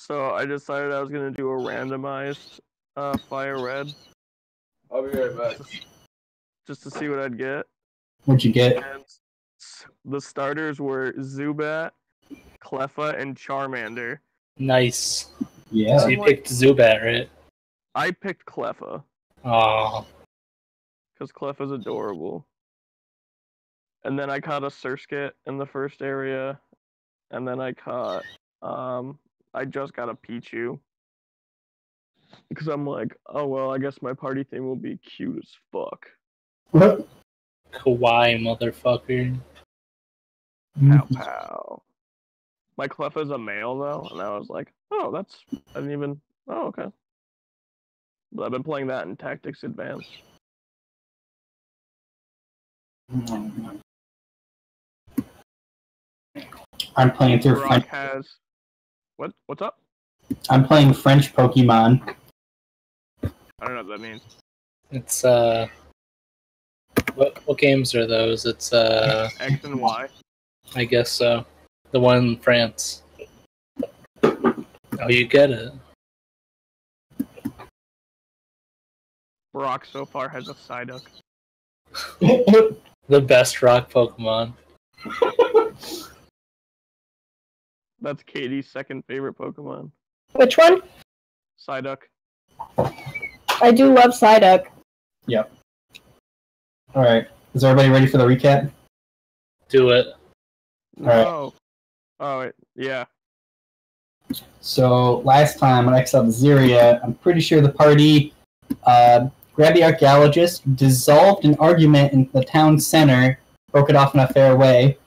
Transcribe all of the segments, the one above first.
So I decided I was gonna do a randomized fire red. I'll be right back. Just to see what I'd get. What'd you get? And the starters were Zubat, Cleffa, and Charmander. Nice. Yeah. So you picked Zubat, right? I picked Cleffa. Oh. Because Cleffa's adorable. And then I caught a Surskit in the first area. And then I caught, I just got a Pichu. Because I'm like, oh well, I guess my party theme will be cute as fuck. What? Kawaii, motherfucker. Pow pow. My Cleffa's a male though, and I was like, oh, I didn't even, oh, okay. But I've been playing that in Tactics Advanced. I'm playing through Brock French. has, what's up? I'm playing French Pokemon. I don't know what that means. It's what games are those? It's X and Y. I guess so. The one in France. Oh, you get it. Brock so far has a Psyduck. The best rock Pokemon. That's Katie's second favorite Pokemon. Which one? Psyduck. I do love Psyduck. Yep. Alright. Is everybody ready for the recap? Do it. No. Oh, wait. Yeah. So, last time on Exilzeria, I'm pretty sure the party grabbed the archaeologist, dissolved an argument in the town center, broke it off in a fair way.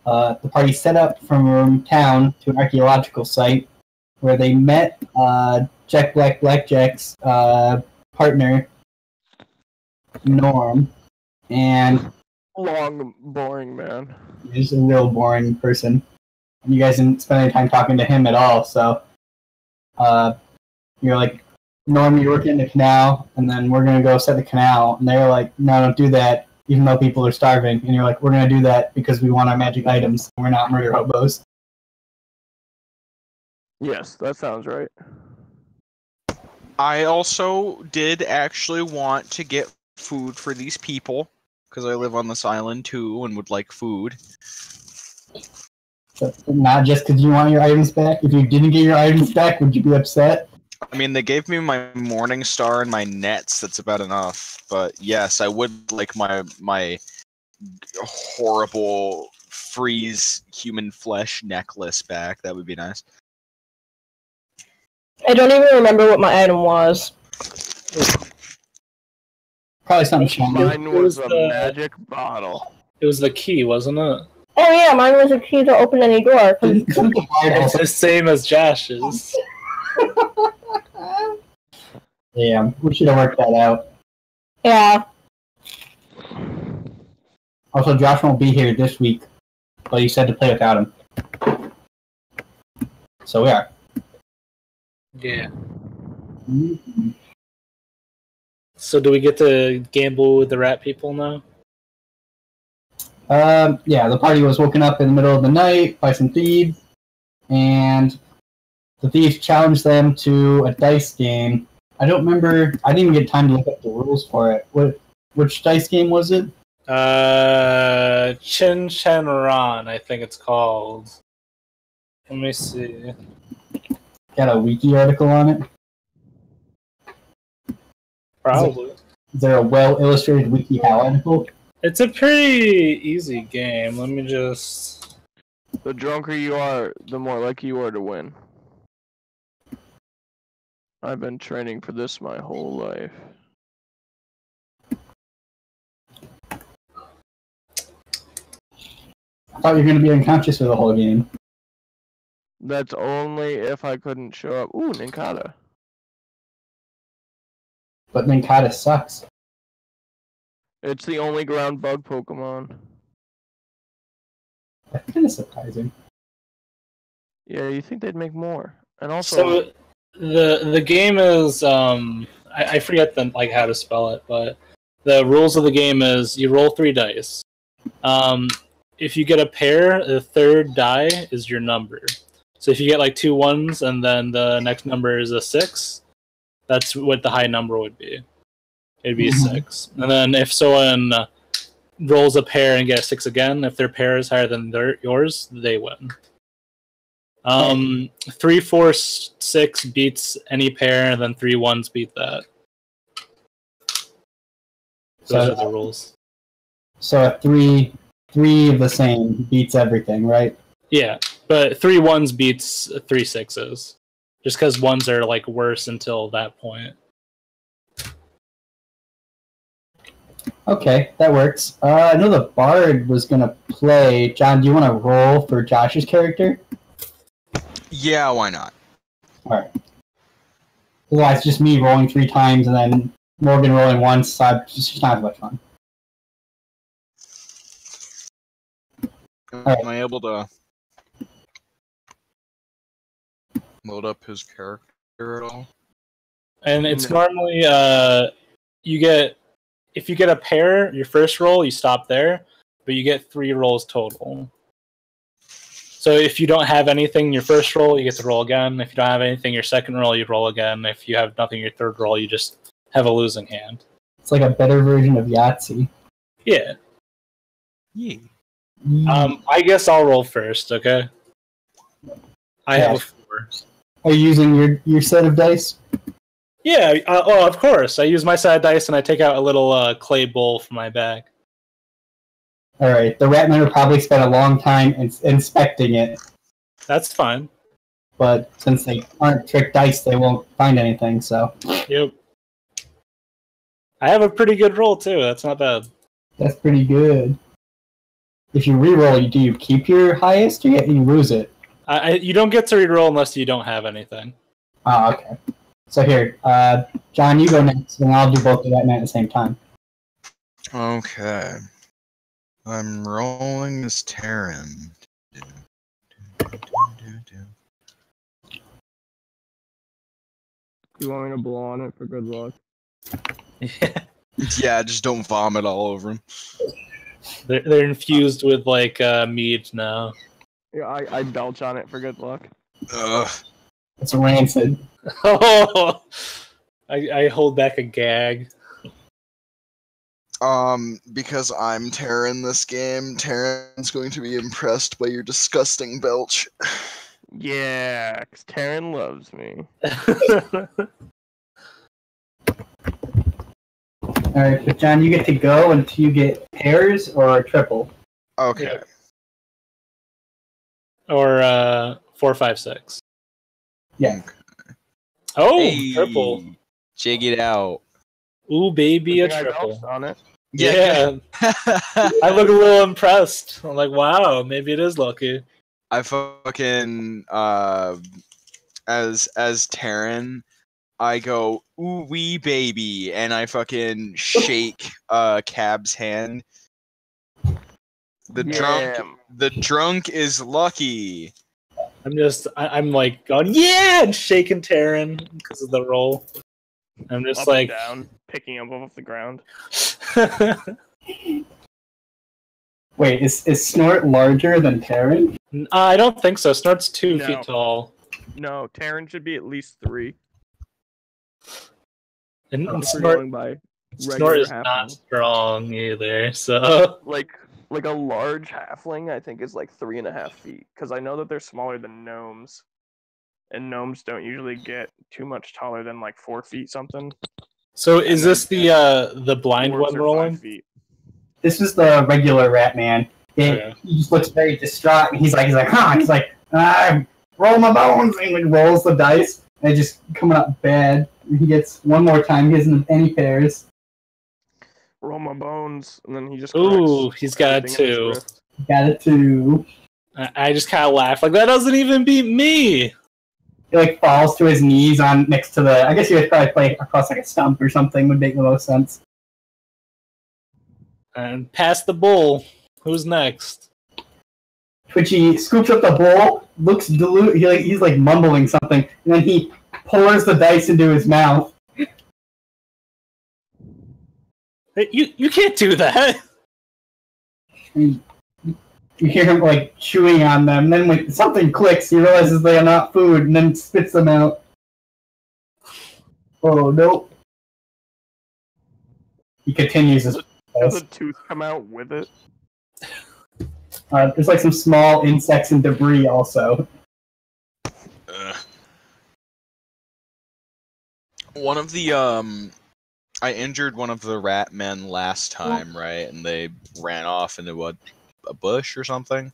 The party set up from town to an archaeological site where they met Jack Blackjack's partner, Norm, and Long, boring man. he's a real boring person. And you guys didn't spend any time talking to him at all, so you're like, Norm, you're working the canal, and then we're gonna go set the canal. And they're like, no, don't do that, even though people are starving. And you're like, we're gonna do that because we want our magic items. We're not murder hobos. Yes, that sounds right. I also did actually want to get food for these people, because I live on this island too and would like food. So, not just because you want your items back. If you didn't get your items back, would you be upset? I mean, they gave me my Morning Star and my nets. That's about enough. But yes, I would like my horrible freeze human flesh necklace back. That would be nice. I don't even remember what my item was. Probably something shiny. Mine was a magic bottle. It was the key, wasn't it? Oh yeah, mine was a key to open any door. It's the same as Josh's. Yeah, we should have worked that out. Yeah. Also, Josh won't be here this week, but he said to play without him. So we are. Yeah. Mm-hmm. So do we get to gamble with the rat people now? Yeah, the party was woken up in the middle of the night by some thieves, and the thieves challenged them to a dice game. I don't remember. I didn't even get time to look up the rules for it. Which dice game was it? Chin Chen Ran, I think it's called. Let me see. Got a wiki article on it? Probably. Is there a well-illustrated WikiHow article? It's a pretty easy game. Let me just... The drunker you are, the more likely you are to win. I've been training for this my whole life. I thought you were going to be unconscious for the whole game. That's only if I couldn't show up. Ooh, Ninkata. But Ninkata sucks. It's the only ground bug Pokemon. That's kind of surprising. Yeah, you think they'd make more. And also... So, the game is... I forget how to spell it, but the rules of the game is you roll 3 dice. If you get a pair, the third die is your number. So if you get like 2 1s and then the next number is a 6, that's what the high number would be. It'd be a 6. And then if someone rolls a pair and gets a 6 again, if their pair is higher than yours, they win. 3, 4, 6 beats any pair, and then 3 1s beat that. Those are the rules. So a 3 of the same beats everything, right? Yeah, but 3 1s beats 3 6s. Just because 1s are like worse until that point. Okay, that works. I know the Bard was gonna play. John, do you want to roll for Josh's character? Yeah, why not? Alright. Otherwise, just me rolling 3 times and then Morgan rolling once. So it's just not as much fun. Am I able to load up his character at all? And it's normally if you get a pair, your first roll, you stop there, but you get 3 rolls total. So if you don't have anything your first roll, you get to roll again. If you don't have anything your second roll, you roll again. If you have nothing your third roll, you just have a losing hand. It's like a better version of Yahtzee. Yeah. Yeah. I guess I'll roll first, okay? I have a 4. Are you using your set of dice? Yeah, of course. I use my side of dice and I take out a little clay bowl from my bag. Alright, the Ratmen will probably spend a long time inspecting it, That's fine. but since they aren't trick dice, they won't find anything, so. Yep. I have a pretty good roll, too. That's not bad. That's pretty good. If you reroll, do you keep your highest or you lose it? You don't get to reroll unless you don't have anything. Oh, okay. So here, John, you go next, and I'll do both of that at the same time. Okay. I'm rolling as Terran. You want me to blow on it for good luck? Yeah, just don't vomit all over him. They're infused with like mead now. Yeah, I belch on it for good luck. Ugh. It's rancid. Oh, I hold back a gag. Because I'm Terran this game, Terran's going to be impressed by your disgusting belch. Yeah, 'cause Taryn loves me. Alright, but John, you get to go until you get pairs or triple. Okay. Or 4, 5, 6. Yeah. Oh, Hey, triple. Check it out. Ooh, baby, a Good thing I triple. belched on it. Yeah. I look a little impressed. I'm like, wow, maybe it is lucky. I fucking as Terran, I go ooh wee baby, and I fucking shake Cab's hand. The drunk is lucky. I'm like going, yeah, and shaking Terran because of the roll. I'm just Up like, and down, picking him up off the ground. Wait, is Snort larger than Terran? I don't think so. Snort's 2 No. feet tall. No, Taryn should be at least 3. And If we're Snort going by Snort is regular not halfling. strong either, so... Like a large halfling, I think is like 3.5 feet. Because I know that they're smaller than gnomes, and gnomes don't usually get too much taller than like 4 feet something. So is this the blind Dwarves one are rolling? 5 feet. This is the regular Ratman. Okay. He just looks very distraught, and he's like, roll my bones, and he like rolls the dice, and it's just coming up bad. He gets one more time, he doesn't have any pairs. Roll my bones, and then he just. Ooh, corrects he's got a everything in his 2. wrist. Got it too. I just kind of laugh, like, that doesn't even beat me! He like falls to his knees on next to the. I guess he would probably play across like a stump or something. Would make the most sense. And pass the bull. Who's next? Twitchy scoops up the bowl, looks he's like mumbling something, and then he pours the dice into his mouth. Hey, you can't do that! I mean, You hear him like chewing on them, and then when something clicks, he realizes they are not food, and then spits them out. Oh no! He continues his Does a process. tooth come out with it? There's like some small insects and debris also. One of the I injured one of the rat men last time, right? And they ran off into a bush or something.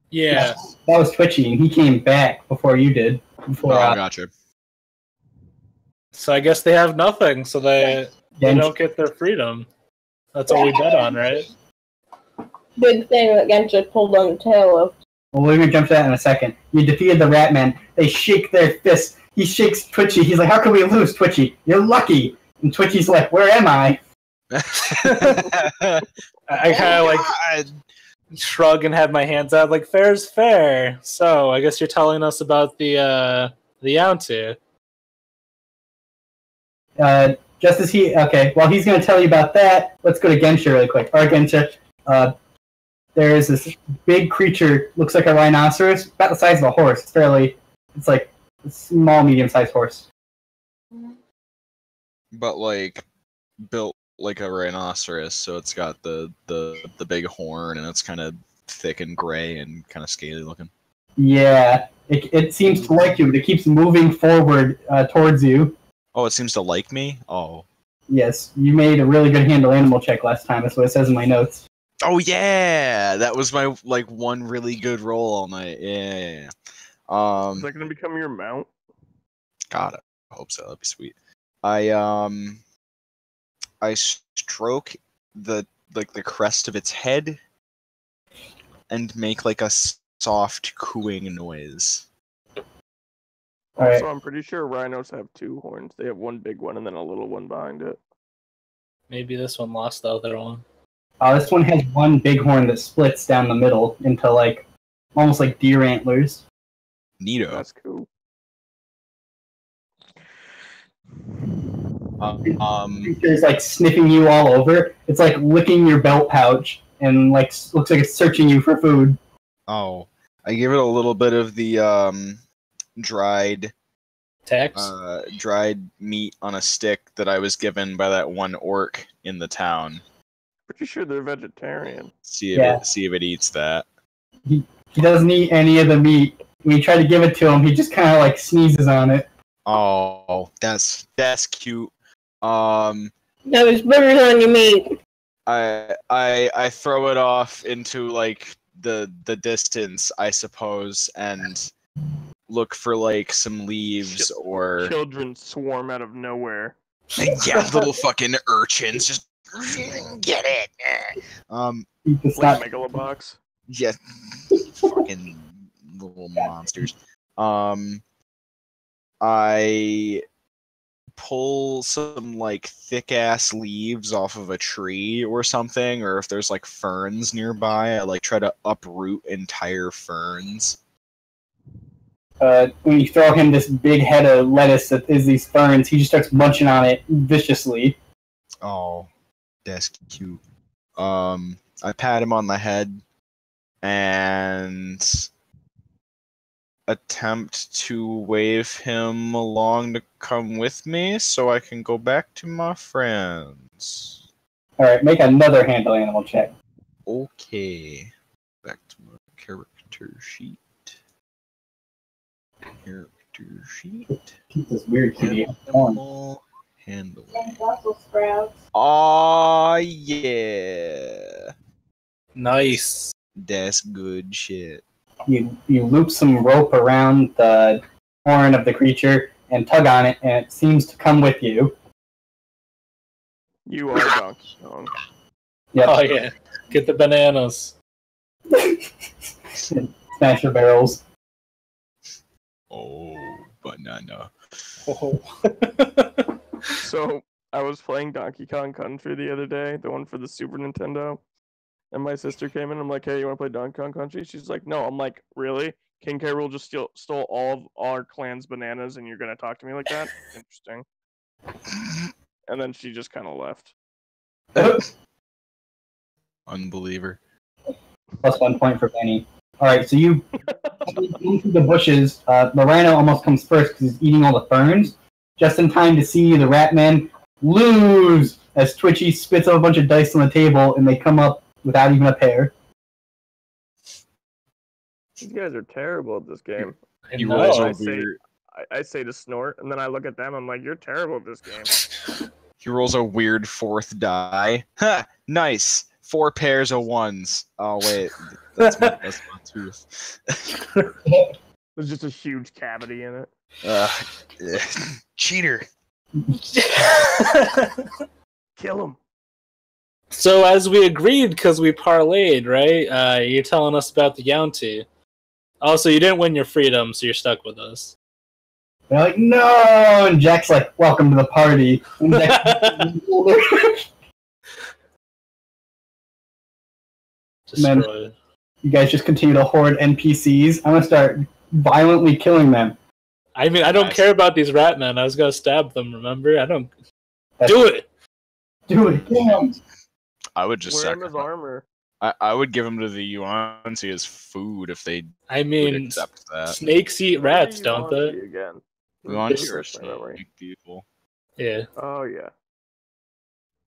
Yeah. That was Twitchy, and he came back before you did. Before Oh, gotcha. So I guess they have nothing, so they don't get their freedom. That's all we bet on, right? Big thing that Gensha pulled on the tail of. Well, we're gonna jump to that in a second. You defeated the Ratmen. They shake their fists. He shakes Twitchy. He's like, "How can we lose, Twitchy? You're lucky." And Twitchy's like, "Where am I?" I kind of like shrug and have my hands out, like fair's fair. So I guess you're telling us about the Ounty. Just as while he's gonna tell you about that, let's go to Gensha really quick. Or Gensha, there is this big creature, looks like a rhinoceros, about the size of a horse. It's like a small, medium-sized horse. But like built like a rhinoceros, so it's got the big horn, and it's kind of thick and gray and kind of scaly looking. Yeah, it seems to like you, but it keeps moving forward towards you. Oh, it seems to like me? Oh. Yes, you made a really good handle animal check last time. That's what it says in my notes. Oh yeah, that was my one really good roll all night. Yeah. Is that gonna become your mount? God, I hope so. That'd be sweet. I stroke the crest of its head and make like a soft cooing noise. All right. So I'm pretty sure rhinos have two horns. They have one big one and then a little one behind it. Maybe this one lost the other one. This one has one big horn that splits down the middle into like almost like deer antlers. Neato. That's cool. Creature's like sniffing you all over. It's like licking your belt pouch and like looks like it's searching you for food. Oh, I give it a little bit of the dried meat on a stick that I was given by that one orc in the town. Pretty sure they're vegetarian. See if it eats that. He doesn't eat any of the meat. When you try to give it to him, he just kind of like sneezes on it. Oh, that's cute. There's burgers on your meat. I throw it off into like the distance, I suppose, and look for like some leaves or children swarm out of nowhere. Yeah, little fucking urchins just get it. Like Megalobox. Yeah, fucking little monsters. I pull some like thick ass leaves off of a tree or something, or if there's like ferns nearby, I like try to uproot entire ferns. When you throw him this big head of lettuce that is these ferns, he just starts munching on it viciously. Oh, that's cute. I pat him on the head and attempt to wave him along to come with me so I can go back to my friends. Alright, make another handle animal check. Okay. Back to my character sheet. Character sheet. Keep this weird kitty on. Handling. Brussels sprouts. Aw, yeah. Nice. That's good shit. You loop some rope around the horn of the creature and tug on it, and it seems to come with you. You are Donkey Kong. Yep. Oh yeah. Get the bananas. Smash your barrels. Oh, banana. Oh. So I was playing Donkey Kong Country the other day, the one for the Super Nintendo, and my sister came in. I'm like, "Hey, you want to play Donkey Kong Country?" She's like, "No." I'm like, "Really? King K. Rool just stole all of our clan's bananas, and you're gonna talk to me like that? Interesting." And then she just kind of left. unbeliever. Plus 1 point for Benny. Alright, so you into the bushes. The rhino almost comes first because he's eating all the ferns. Just in time to see the rat man lose as Twitchy spits up a bunch of dice on the table and they come up without even a pair. These guys are terrible at this game. He rolls I a say- weird. I say to Snort, and then I look at them. I'm like, "You're terrible at this game." He rolls a weird fourth die. Ha! Nice. 4 pairs of ones. Oh wait, that's my tooth. There's just a huge cavity in it. Cheater. Kill him. So as we agreed, because we parlayed, right? You're telling us about the Younty. Also, you didn't win your freedom, so you're stuck with us. They're like, no! And Jack's like, welcome to the party. And Destroyed. you guys just continue to hoard NPCs. I'm gonna start violently killing them. I mean, I don't Nice. care about these rat men. I was gonna stab them, remember? I don't... That's- Do it! Do it, damn! I would just Wear him as sacrifice. armor. I would give him to the Yuan-Ti as food if they I would mean, accept that. snakes eat rats, What don't do you they? want to see again? Yuan-Ti Refresh are my memory. snake people. Yeah. Oh yeah.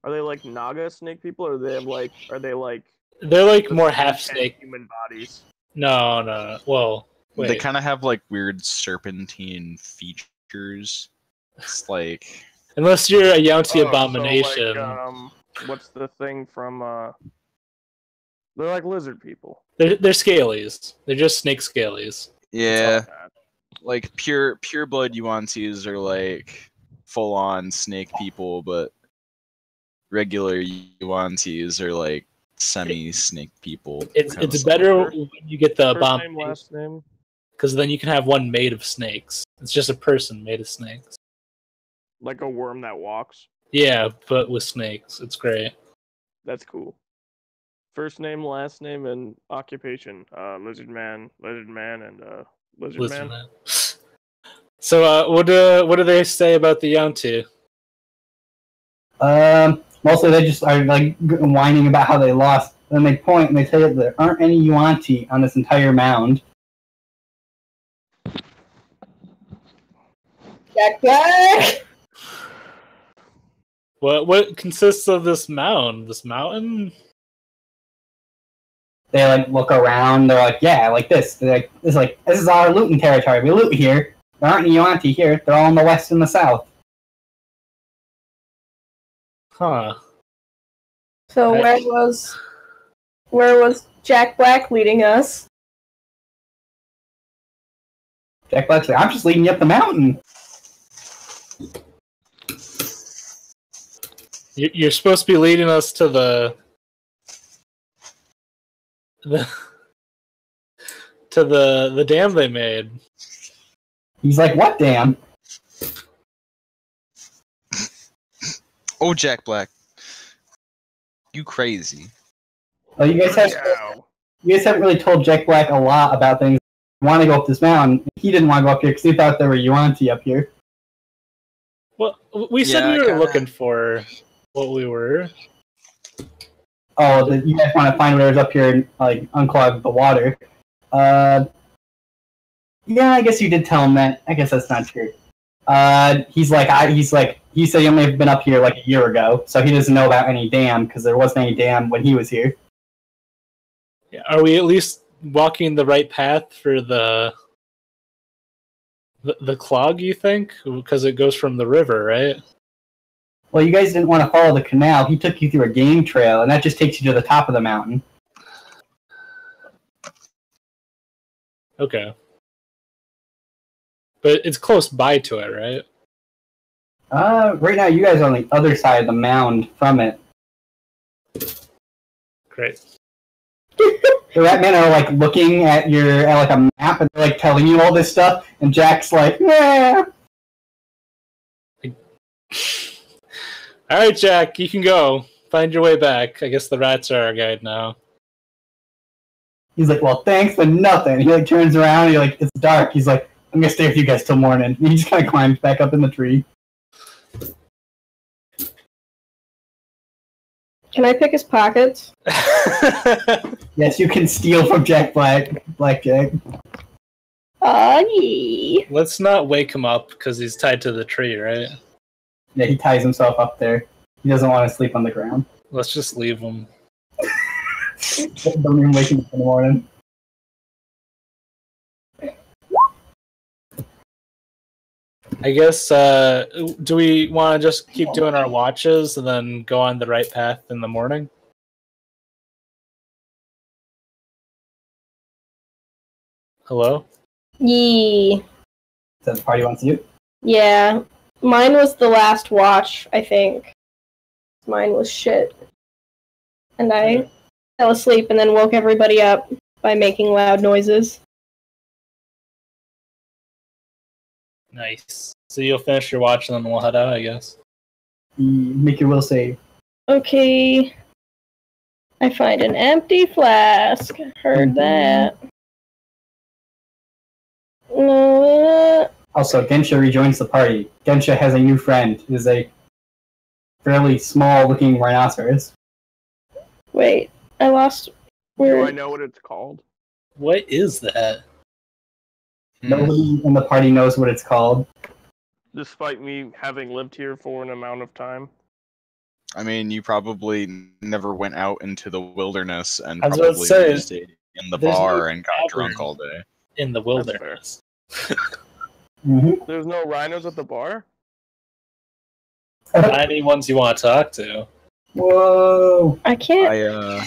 Are they like Naga snake people, or they have like? Are they like? They're like more the half 10 snake. human bodies. No. Well, wait. They kind of have like weird serpentine features. It's like Unless you're a Younty Oh, so, abomination. like, what's the thing from? They're like lizard people. They're scalies. They're just snake scalies. yeah, like pure blood Yuan-Tis are like full on snake people, but regular Yuan-Tis are like semi snake people. It's kinda better First- when you get the First name, abomination, last name. because then you can have one made of snakes. It's just a person made of snakes. Like a worm that walks. Yeah, but with snakes. It's great. That's cool. First name, last name, and occupation. Lizard man, and lizard Listen, man. man. So, what do they say about the Younty? Mostly they just are like whining about how they lost. Then they point and they tell you that there aren't any Yuan-Ti on this entire mound. Jack. What consists of this mound? This mountain? They like look around. They're like, yeah, like this. They're like, this is our looting territory. We loot here. There aren't any Yuan-Ti here. They're all in the west and the south. Huh. So where was Jack Black leading us? Jack Black's like, I'm just leading you up the mountain. You're supposed to be leading us to the dam they made. He's like, what dam? Oh, Jack Black, you crazy? Well, you guys haven't really told Jack Black a lot about things. You want to go up this mountain. He didn't want to go up here because he thought there were Yuan-Ti up here. Well, we said Yeah, we were kinda. looking for what we were. Oh, you guys want to find whatever's up here and like unclog the water. Yeah, I guess you did tell him that. I guess that's not true. He said he only been up here like a year ago, so he doesn't know about any dam because there wasn't any dam when he was here. Are we at least walking the right path for the clog, you think? Because it goes from the river, right? Well, you guys didn't want to follow the canal. He took you through a game trail, and that just takes you to the top of the mountain. Okay. But it's close by to it, right? Right now you guys are on the other side of the mound from it. Great. The rat men are like looking at like a map and they're like telling you all this stuff, and Jack's like, yeah. All right, Jack, you can go. Find your way back. I guess the rats are our guide now. He's like, well, thanks for nothing. He like turns around, and it's dark. He's like, I'm gonna stay with you guys till morning. And he just kind of climbs back up in the tree. Can I pick his pockets? Yes, you can steal from Blackjack. Yeah. Let's not wake him up because he's tied to the tree, right? Yeah, he ties himself up there. He doesn't want to sleep on the ground. Let's just leave him. Don't even wake him up in the morning. I guess, do we want to just keep doing our watches and then go on the right path in the morning? Hello? Yee. So the party wants you? Yeah. Mine was the last watch, I think. Mine was shit. And I fell asleep and then woke everybody up by making loud noises. Nice. So you'll finish your watch and then we'll head out, I guess. Make your will save. Okay. I find an empty flask. Heard that. Also, Gensha rejoins the party. Gensha has a new friend. It is a fairly small-looking rhinoceros. Wait, I lost. Do I know what it's called? What is that? Nobody in the party knows what it's called. Despite me having lived here for an amount of time. I mean, you probably never went out into the wilderness and I was about to probably say, just stayed in the there's bar no and got drunk all day. In the wilderness. There's no rhinos at the bar? Any ones you want to talk to. Whoa! I can't.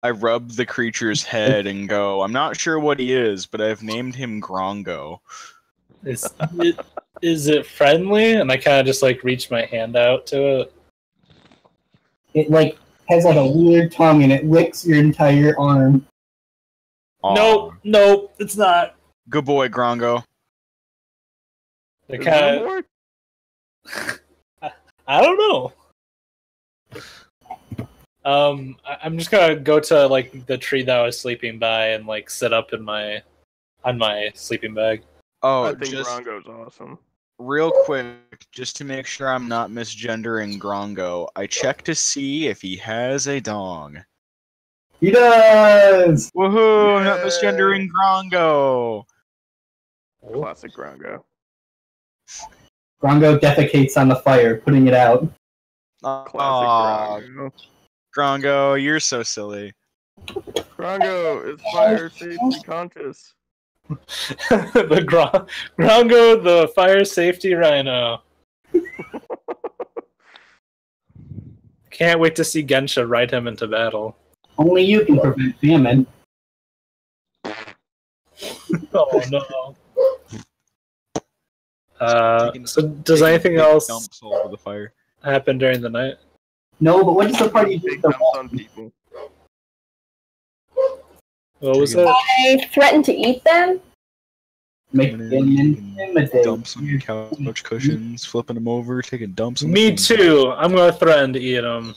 I rub the creature's head and go, I'm not sure what he is, but I've named him Grongo. Is it friendly? And I kind of just like reach my hand out to it. It like has like a weird tongue and it licks your entire arm. Nope, nope, it's not. Good boy, Grongo. They're Is there kind more? of. I don't know. I'm just gonna go to like the tree that I was sleeping by and like sit up on my sleeping bag. Oh, I think just Grongo's awesome. real quick, just to make sure I'm not misgendering Grongo, I checked to see if he has a dong. He does! Woohoo! I'm not Yay. misgendering Grongo. Classic Grongo. Grongo defecates on the fire, putting it out. Classic Aw, Grongo. Grongo, you're so silly. Grongo is fire safety conscious. The Grongo, the fire safety rhino. Can't wait to see Gensha ride him into battle. Only you can prevent famine. Oh no. So does anything else Dumps all over the fire. happen during the night? No, but what does the party do? Big dumps on people. What was Taking- it? I threatened to eat them. Make And them then you can intimidate. dumps on couch cushions, flipping them over, taking dumps on Me the too. I'm gonna threaten to eat him.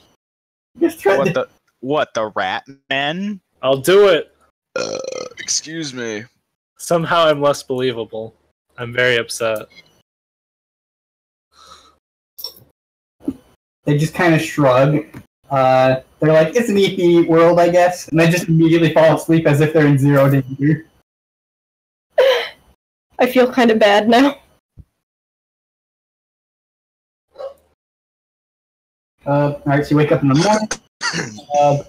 Just threaten to- What the rat man? I'll do it. Excuse me. Somehow I'm less believable. I'm very upset. They just kind of shrug. They're like, it's an EP world, I guess. And they just immediately fall asleep as if they're in zero danger. I feel kind of bad now. Alright, so you wake up in the morning.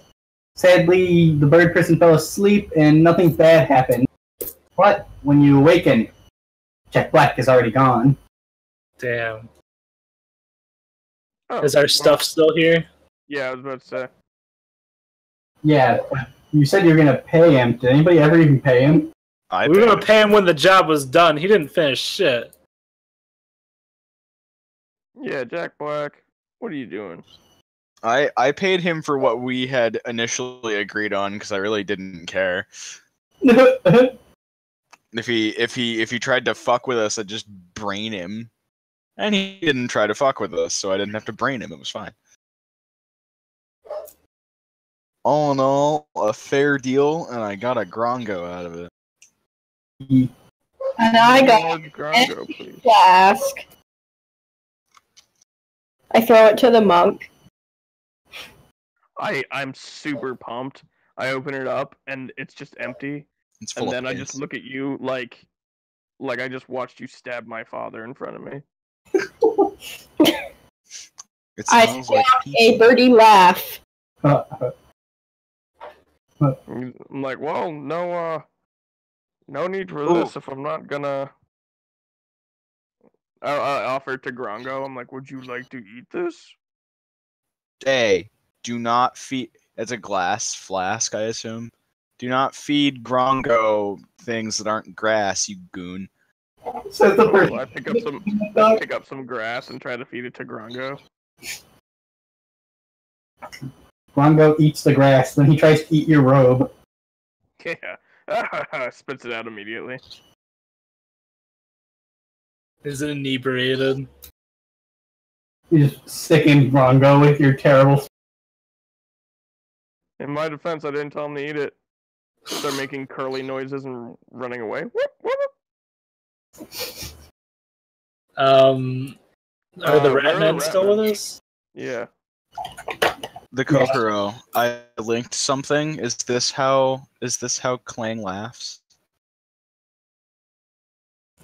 Sadly, the bird person fell asleep and nothing bad happened. But when you awaken, Jack Black is already gone. Damn. Oh, Is our stuff still here? Yeah, I was about to say. Yeah, you said you were gonna pay him. Did anybody ever even pay him? I We were gonna paid pay him when the job was done. He didn't finish shit. Yeah, Jack Black. What are you doing? I paid him for what we had initially agreed on because I really didn't care. If he tried to fuck with us, I'd just brain him. And he didn't try to fuck with us, so I didn't have to brain him. It was fine. All in all, a fair deal, and I got a Grongo out of it. And I got More Grongo, please. flask. I throw it to the monk. I'm super pumped. I open it up and it's just empty. It's full And of then I things. just look at you like I just watched you stab my father in front of me. It I smells like a pizza. birdie laugh. I'm like, well, no need for this if I'm not gonna. I offered to Grongo. I'm like, would you like to eat this? Hey, do not feed. It's a glass flask, I assume. Do not feed Grongo things that aren't grass, you goon. Says the So person. I pick up some grass and try to feed it to Grongo. Grongo eats the grass, then he tries to eat your robe. Yeah, spits it out immediately. Is it inebriated? You just sicken Grongo with your terrible. In my defense, I didn't tell him to eat it. Start making curly noises and running away. Whoop, whoop. Are the where are the Ratmen still Ratmen? with us? Yeah. The Kokoro. I linked something. Is this how Clang laughs?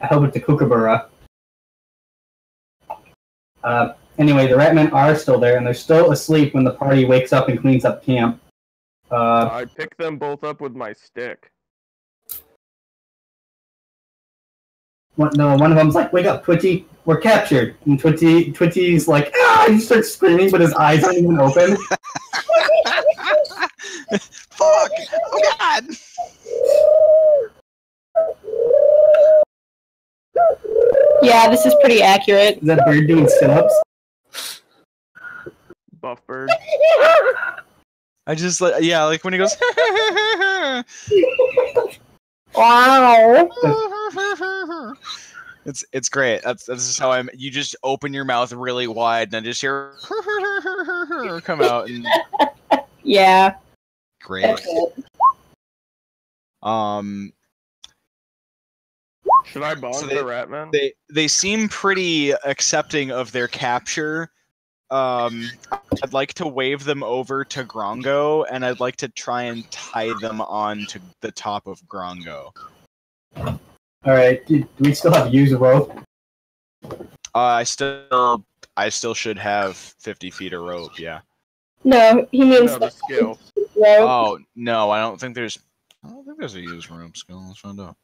I hope it's a kookaburra. Anyway, the Ratmen are still there, and they're still asleep when the party wakes up and cleans up camp. I pick them both up with my stick. One of them's like, "Wake up, Twitchy! We're captured!" And Twitchy's like, "Ah!" He starts screaming, but his eyes aren't even open. Fuck! Oh god! Yeah, this is pretty accurate. Is that bird doing sit-ups? Buff bird. I just like when he goes. Wow. It's great. That's just how I'm. You just open your mouth really wide, and I just hear come out. And Yeah. great. That's it. Should I bonk So the Ratman? They seem pretty accepting of their capture. I'd like to wave them over to Grongo, and I'd like to try and tie them on to the top of Grongo. Alright, do we still have user rope? I still should have 50 feet of rope. Yeah. No, he means No, the skill. rope. Oh no, I don't think there's a use rope skill. Let's find out.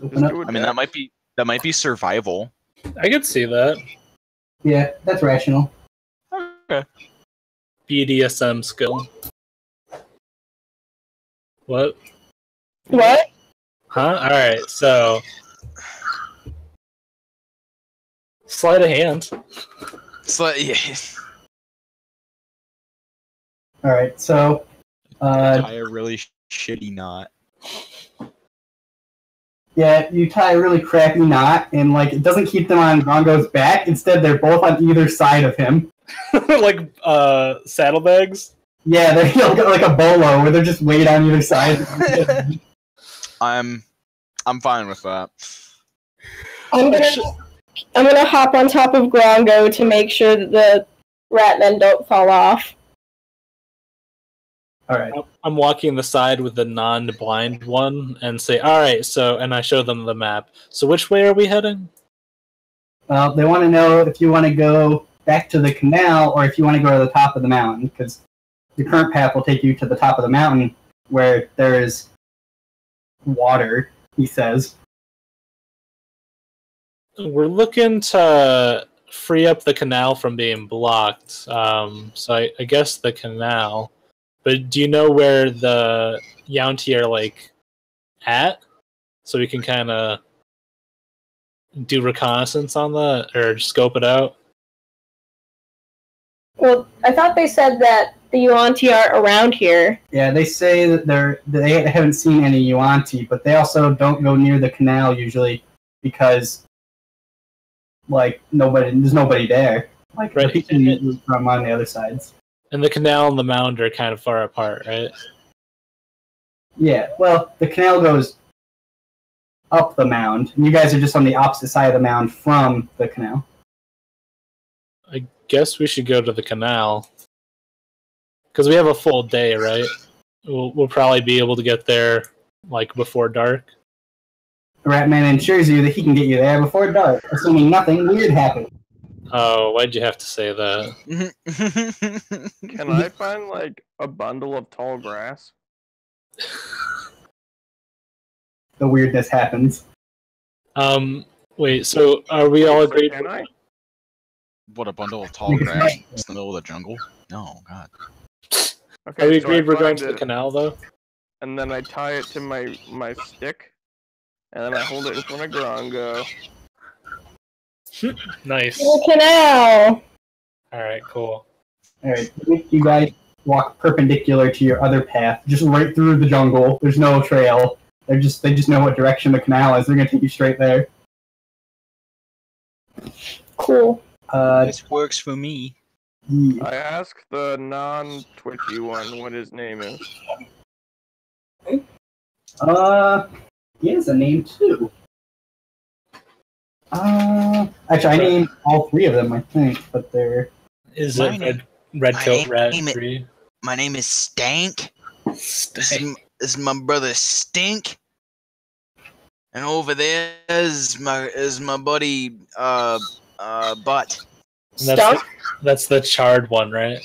Open up. do a I mean, that might be survival. I could see that. Yeah, that's rational. Okay. BDSM skill. What? What? Huh? Alright, so. Sleight of hand. It's like, yeah. Alright, so Tie a really shitty knot. yeah, you tie a really crappy knot, and like it doesn't keep them on Grongo's back. Instead, they're both on either side of him. Like, saddlebags? Yeah, they're like a bolo where they're just weight on either side. I'm fine with that. I'm gonna hop on top of Grongo to make sure that the Ratmen don't fall off. Alright. I'm walking the side with the non-blind one and say, alright, so, and I show them the map. So which way are we heading? Well, they want to know if you want to go back to the canal or if you want to go to the top of the mountain, because the current path will take you to the top of the mountain where there is water, he says. We're looking to free up the canal from being blocked. So I guess the canal. But do you know where the Yaunti are, like, at? So we can kind of do reconnaissance on that, or scope it out? Well, I thought they said that the Yuanti are around here. Yeah, they say that they haven't seen any Yuanti, but they also don't go near the canal usually because, like, there's nobody there. Like, Right. the people from on the other sides. And the canal and the mound are kind of far apart, right? Yeah, well, the canal goes up the mound, and you guys are just on the opposite side of the mound from the canal. I guess we should go to the canal. because we have a full day, right? We'll probably be able to get there like before dark. The Ratman ensures you that he can get you there before dark, assuming nothing weird happens. Oh, why'd you have to say that? Can I find like a bundle of tall grass? The weirdness happens. Wait. So are we all agreed? Can I? What, a bundle of tall grass in the middle of the jungle? No, God. Okay, Are we so I agreed we're going find to the it, canal though? and then I tie it to my stick, and then I hold it in front of Grongo. Nice. The canal. All right, cool. Alright, you guys walk perpendicular to your other path, just right through the jungle. There's no trail. They just know what direction the canal is. They're gonna take you straight there. Cool. This works for me. I asked the non-twitchy one what his name is. He has a name too. Actually, I named all three of them, I think, but they're... Is My it name- red coat rat name it- 3? My name is Stank. This is my brother Stink. And over there is my buddy Butt. Stunk? That's the charred one, right?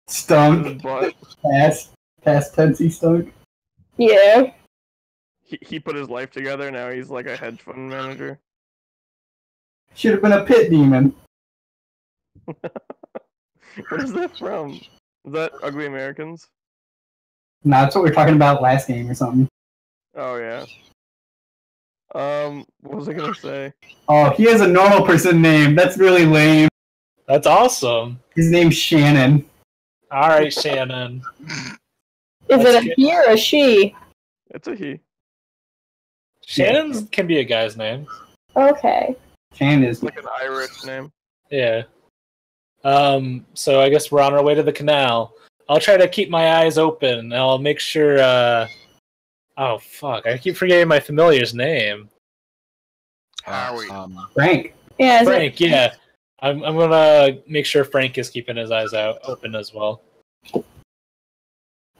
Stunk. But Past tensey stunk. Yeah. he put his life together. Now he's like a hedge fund manager. Should have been a pit demon. What is that from? Is that Ugly Americans? Nah, that's what we were talking about last game or something. Oh yeah. What was I gonna say? Oh, he has a normal person name. That's really lame. That's awesome. His name's Shannon. All right, Shannon. Is That's it a good. he or a she? It's a he. Shannon can be a guy's name. Okay. Shannon is... It's like an Irish name. Yeah. So I guess we're on our way to the canal. I'll try to keep my eyes open, and I'll make sure, oh, fuck. I keep forgetting my familiar's name. Howie. Frank. Yeah, is Frank, yeah. I'm gonna make sure Frank is keeping his eyes out open as well.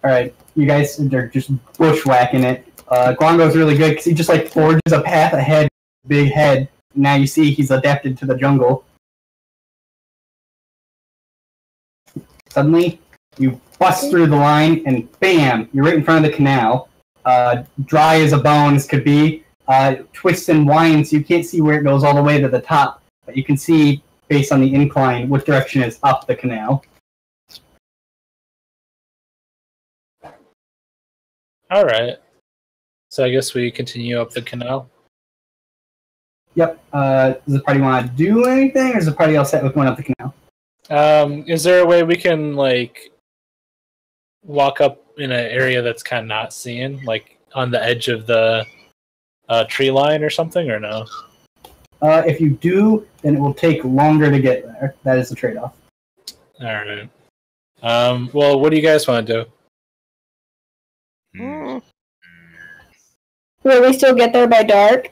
Alright, you guys are just bushwhacking it. Grongo's really good because he just like forges a path ahead, big head. Now you see he's adapted to the jungle. Suddenly, you bust through the line and bam, you're right in front of the canal. Dry as a bone as could be. Twists and winds, you can't see where it goes all the way to the top, but you can see, based on the incline, which direction is up the canal. Alright. So I guess we continue up the canal. Yep. Does the party want to do anything, or is the party all set with going up the canal? Is there a way we can, like, walk up in an area that's kind of not seen? Like, on the edge of the tree line or something, or no? If you do, then it will take longer to get there. That is the trade-off. Alright. Well, what do you guys want to do? Mm. Will we still get there by dark?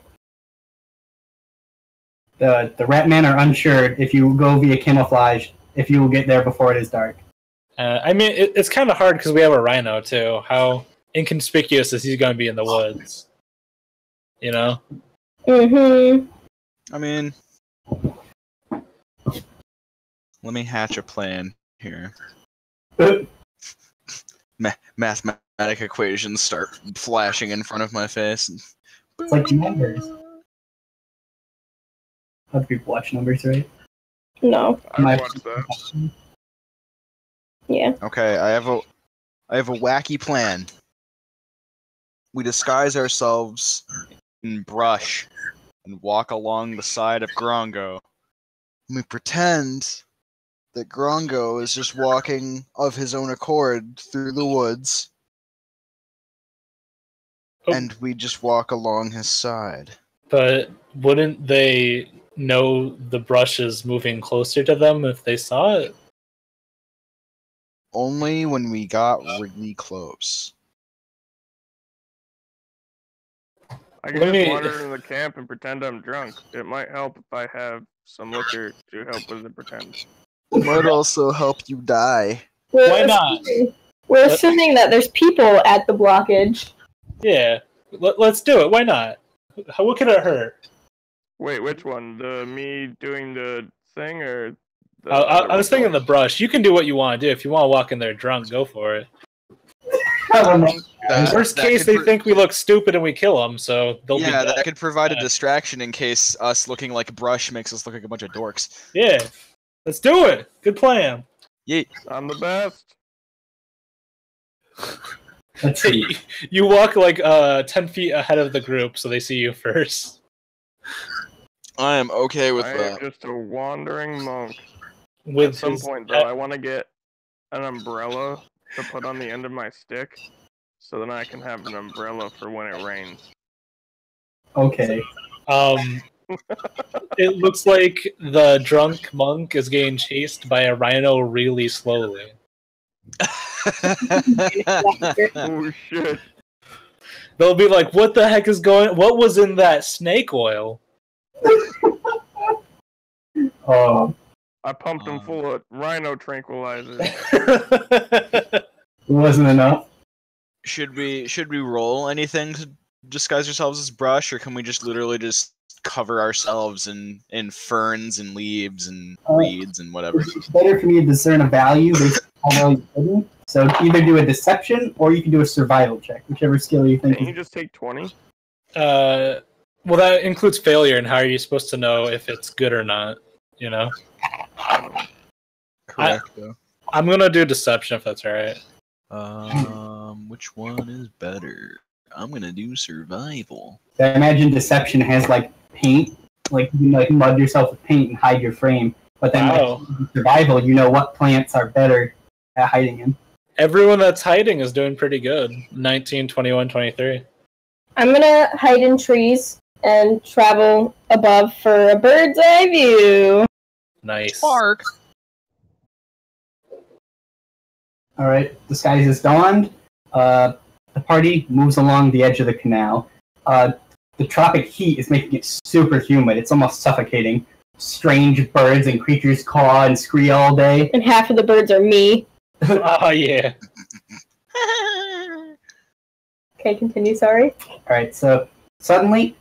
The Ratmen are unsure if you go via camouflage, if you will get there before it is dark. I mean, it's kind of hard because we have a rhino, too. How inconspicuous is he going to be in the woods? You know? Mm-hmm. I mean, let me hatch a plan here. Mathematic equations start flashing in front of my face. It's like numbers. How do people watch numbers, right? No. I My- watched that. Yeah. Okay, I have a wacky plan. We disguise ourselves in brush and walk along the side of Grongo. We pretend that Grongo is just walking of his own accord through the woods, Oh. and we just walk along his side. But wouldn't they know the brush is moving closer to them if they saw it? Only when we got really close. I can Let me- just wander into the camp and pretend I'm drunk. It might help if I have some liquor to help with the pretend. It might also help you die. Why not? We're assuming that there's people at the blockage. Yeah, let's do it. Why not? What could it hurt? Wait, which one? The me doing the thing or the I was thinking the brush. You can do what you want to do. If you want to walk in there drunk, go for it. Worst case, they think we look stupid and we kill them, so they'll be dead. that could provide a distraction in case us looking like brush makes us look like a bunch of dorks. Yeah, let's do it. Good plan. Yeet. I'm the best. You walk like 10 feet ahead of the group, so they see you first. I am okay with I am that. just a wandering monk. With At some point, though, I want to get an umbrella to put on the end of my stick, so then I can have an umbrella for when it rains. Okay. It looks like the drunk monk is getting chased by a rhino really slowly. Oh shit! They'll be like, "What the heck is going? What was in that snake oil?" I pumped him full of rhino tranquilizer. It wasn't enough. Should we roll anything to disguise ourselves as brush, or can we just literally just cover ourselves in ferns and leaves and reeds and whatever? It's better for me to discern a value based on how well you're hidden. So either do a deception or you can do a survival check, whichever skill you think. Can you just take 20? Well, that includes failure, and how are you supposed to know if it's good or not? You know. Correct. Though. I'm gonna do deception if that's all right. Which one is better? I'm gonna do survival. I imagine deception has like paint, like you can like mud yourself with paint and hide your frame. But then like, survival, you know what plants are better at hiding in. Everyone that's hiding is doing pretty good. 19, 21, 23. I'm gonna hide in trees and travel above for a bird's eye view. Nice. Spark. All right, disguise is donned. The party moves along the edge of the canal. The tropic heat is making it super humid. It's almost suffocating. Strange birds and creatures caw and scream all day. And half of the birds are me. Oh, yeah. Okay, continue, sorry. Alright, so suddenly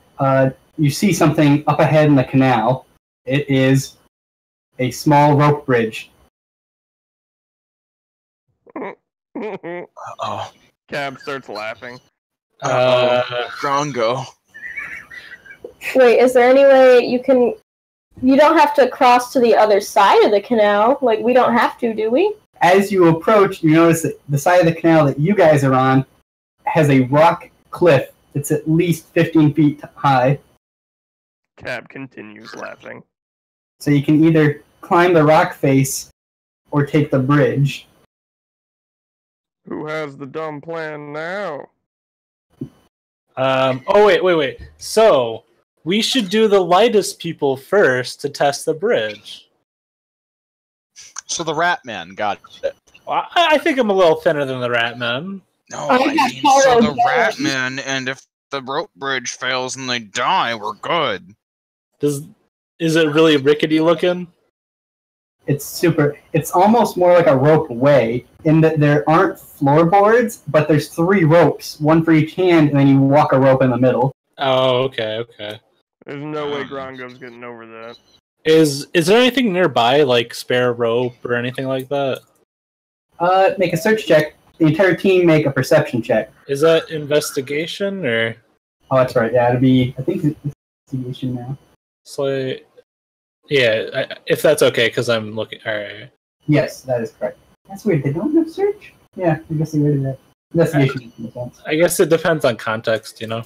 you see something up ahead in the canal. It is a small rope bridge. Oh. Cab starts laughing. Drongo. Wait, is there any way you can... You don't have to cross to the other side of the canal. Like, we don't have to, do we? As you approach, you notice that the side of the canal that you guys are on has a rock cliff. It's at least 15 feet high. Cab continues laughing. So you can either climb the rock face or take the bridge. Who has the dumb plan now? Oh, wait. So, we should do the lightest people first to test the bridge. So the Rat Man got it. I think I'm a little thinner than the Rat Man. No, I I mean, got so followed the by- Rat Man, and if the rope bridge fails and they die, we're good. Is it really rickety looking? It's almost more like a rope way in that there aren't floorboards, but there's 3 ropes, one for each hand, and then you walk a rope in the middle. Oh, okay. There's no way Grongo's getting over that. Is there anything nearby, like spare rope or anything like that? Make a search check. The entire team make a perception check. Is that investigation or? Oh, that's right. Yeah, it'd be. I think it's investigation now. So, yeah, if that's okay, because I'm looking. All right. Yes, that is correct. That's weird. They don't have search. Yeah, I guess they already did that. Investigation makes sense. I guess it depends on context, you know.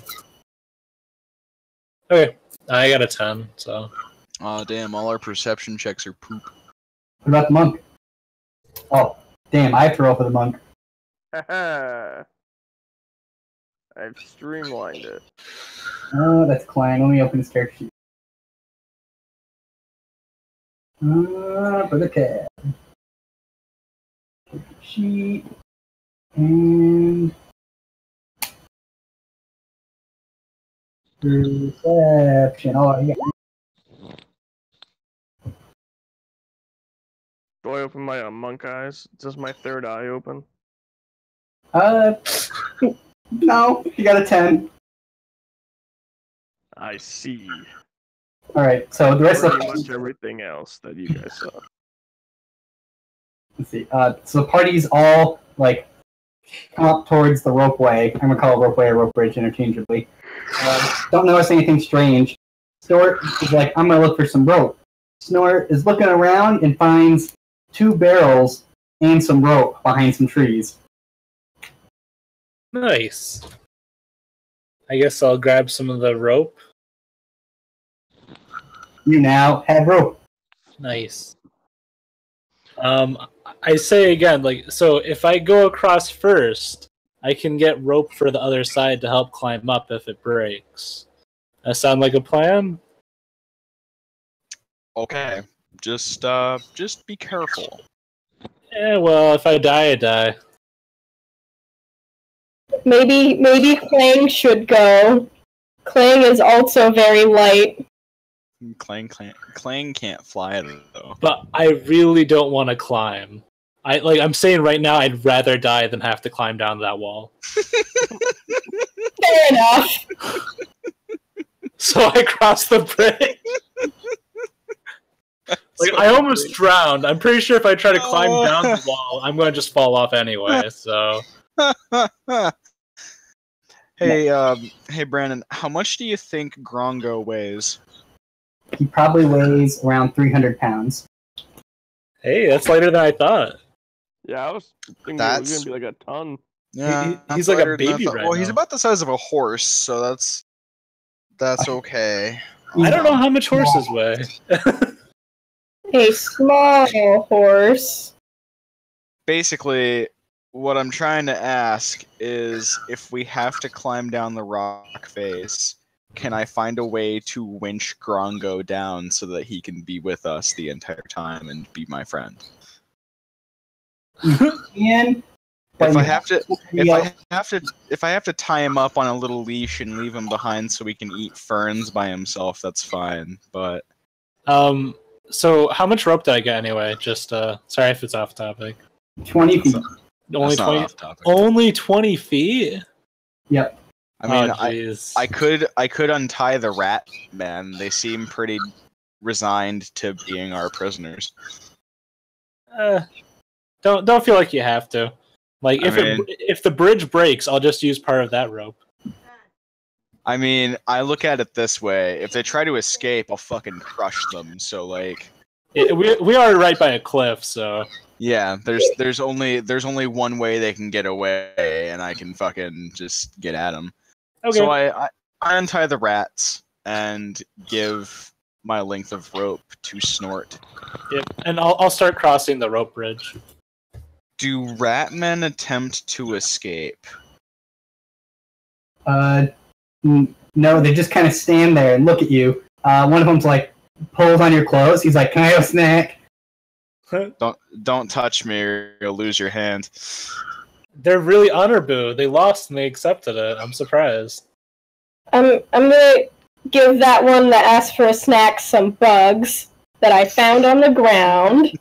Okay, I got a 10. So. Oh damn! All our perception checks are poop. What about the monk? Oh, damn! I have to roll for the monk. Haha. I've streamlined it. Oh, that's Klein. Let me open his character sheet. For the cat. Character sheet. And... Perception. Oh, yeah. Do I open my monk eyes? Does my third eye open? No, you got a 10. I see. Alright, so the rest of Pretty the much everything else that you guys saw. let's see. So the party's all like come up towards the ropeway. I'm gonna call it ropeway or rope bridge interchangeably. Don't notice anything strange. Snort is like, I'm gonna look for some rope. Snort is looking around and finds 2 barrels and some rope behind some trees. Nice. I guess I'll grab some of the rope. You now have rope. Nice. I say again, like, so if I go across first, I can get rope for the other side to help climb up if it breaks. That sound like a plan? Okay, just be careful. Yeah, well, if I die, I die. Maybe Clang should go. Clang is also very light. Clang can't fly though. But I really don't want to climb. I'm saying right now, I'd rather die than have to climb down that wall. Fair enough. So I crossed the bridge. I almost drowned. I'm pretty sure if I try to climb down the wall, I'm going to just fall off anyway. So. Hey, Brandon, how much do you think Grongo weighs? He probably weighs around 300 pounds. Hey, that's lighter than I thought. Yeah, I was thinking it was gonna be like a ton. Yeah, he's like a baby right Well, he's now. about the size of a horse, so that's okay. I don't know how much horses weigh. A small horse. Basically, what I'm trying to ask is if we have to climb down the rock face, can I find a way to winch Grongo down so that he can be with us the entire time and be my friend? And If I have to tie him up on a little leash and leave him behind so he can eat ferns by himself, that's fine. But so how much rope did I get anyway? Just sorry if it's off topic. 20 feet. Only that's not 20. off topic. Only 20 feet. Yep. I mean, jeez. I could untie the rat men. They seem pretty resigned to being our prisoners. Don't feel like you have to. Like if the bridge breaks, I'll just use part of that rope. I mean, I look at it this way: if they try to escape, I'll fucking crush them. So like, we are right by a cliff, so yeah. There's only one way they can get away, and I can fucking just get at them. okay. So I untie the rats and give my length of rope to Snort. Yep, and I'll start crossing the rope bridge. Do ratmen attempt to escape? No, they just kind of stand there and look at you. One of them's like, pulls on your clothes. He's like, can I have a snack? Don't touch me or you'll lose your hand. They're really honor boo. They lost and they accepted it. I'm surprised. I'm gonna give that one that asked for a snack some bugs that I found on the ground.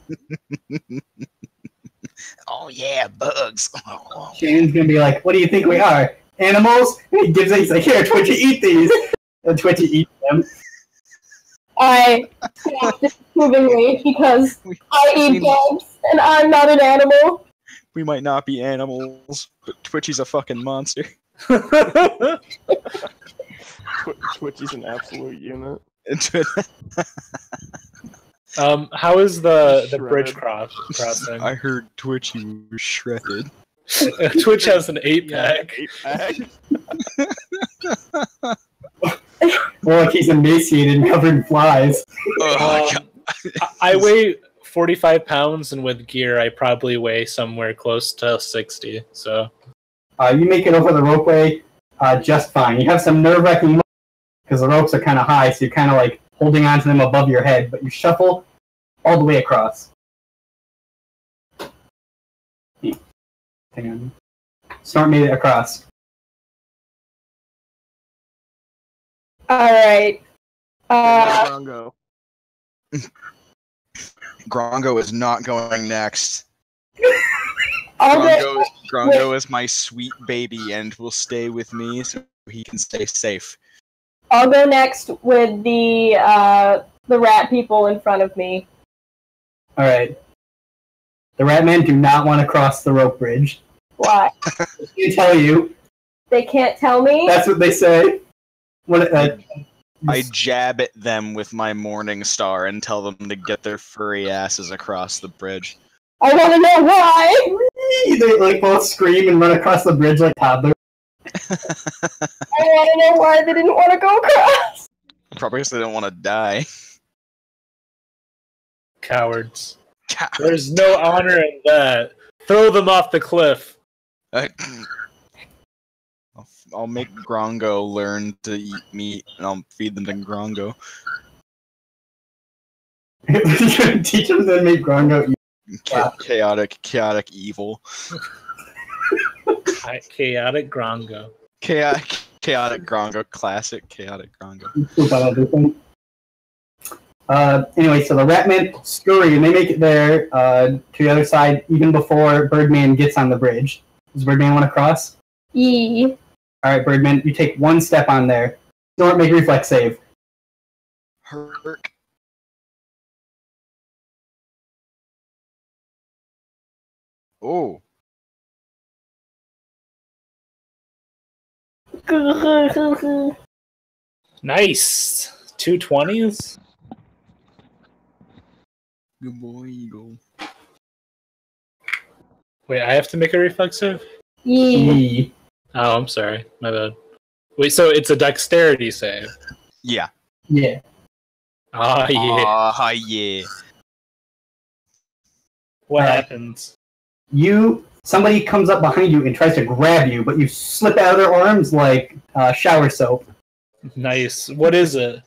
Oh yeah, bugs. Shannon's gonna be like, what do you think we are? Animals? And he gives it, he's like, here, Twitchy, eat these. And Twitchy eats them. I snapped disapprovingly because I eat bugs and I'm not an animal. We might not be animals, but Twitchy's a fucking monster. Twitchy's an absolute unit. How is the Shredded. bridge crossing? I heard Twitchy was shredded. Twitch has an 8-pack. 8-pack. More like he's emaciated and covered in flies. Oh, God. I weigh 45 pounds, and with gear, I probably weigh somewhere close to 60. So You make it over the ropeway just fine. You have some nerve-wracking because the ropes are kind of high, so you're kind of like holding onto them above your head, but you shuffle all the way across. Hang on. Snort made it across. Alright. Grongo. Grongo is not going next. I'll Grongo is my sweet baby and will stay with me so he can stay safe. I'll go next with the rat people in front of me. All right. The rat men do not want to cross the rope bridge. Why? They tell you. They can't tell me? That's what they say. I jab at them with my morning star and tell them to get their furry asses across the bridge. I want to know why! They like both scream and run across the bridge like toddlers. I want to know why they didn't want to go across! Probably because they don't want to die. Cowards. There's no honor in that. Throw them off the cliff. I'll make Grongo learn to eat meat, and I'll feed them to Grongo. Teach them to make Grongo eat. Chaotic evil. Chaotic Grongo. Chaotic Grongo. Classic chaotic Grongo. Anyway, so the Ratmen scurry and they make it there to the other side even before Birdman gets on the bridge. Does Birdman want to cross? Yee. Alright, Birdman, you take one step on there. Don't make reflex save. Herc. Oh. Nice. 220s? Good boy, Eagle. Wait, I have to make a reflex save? Yee. Oh, I'm sorry. My bad. Wait, so it's a dexterity save? Yeah. Yeah. Ah, yeah. Ah, yeah. What happens? Somebody comes up behind you and tries to grab you, but you slip out of their arms like shower soap. Nice. What is it?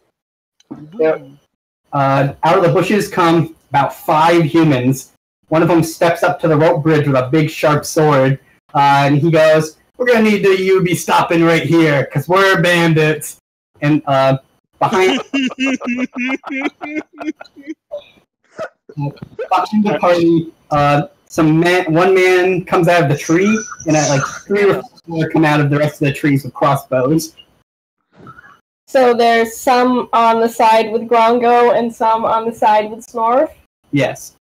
Out of the bushes come about 5 humans. One of them steps up to the rope bridge with a big sharp sword, and he goes, "We're gonna need you to be stopping right here, because we're bandits." And behind the party, one man comes out of the tree, and like 3 or 4 come out of the rest of the trees with crossbows. So there's some on the side with Grongo and some on the side with Snorf? Yes.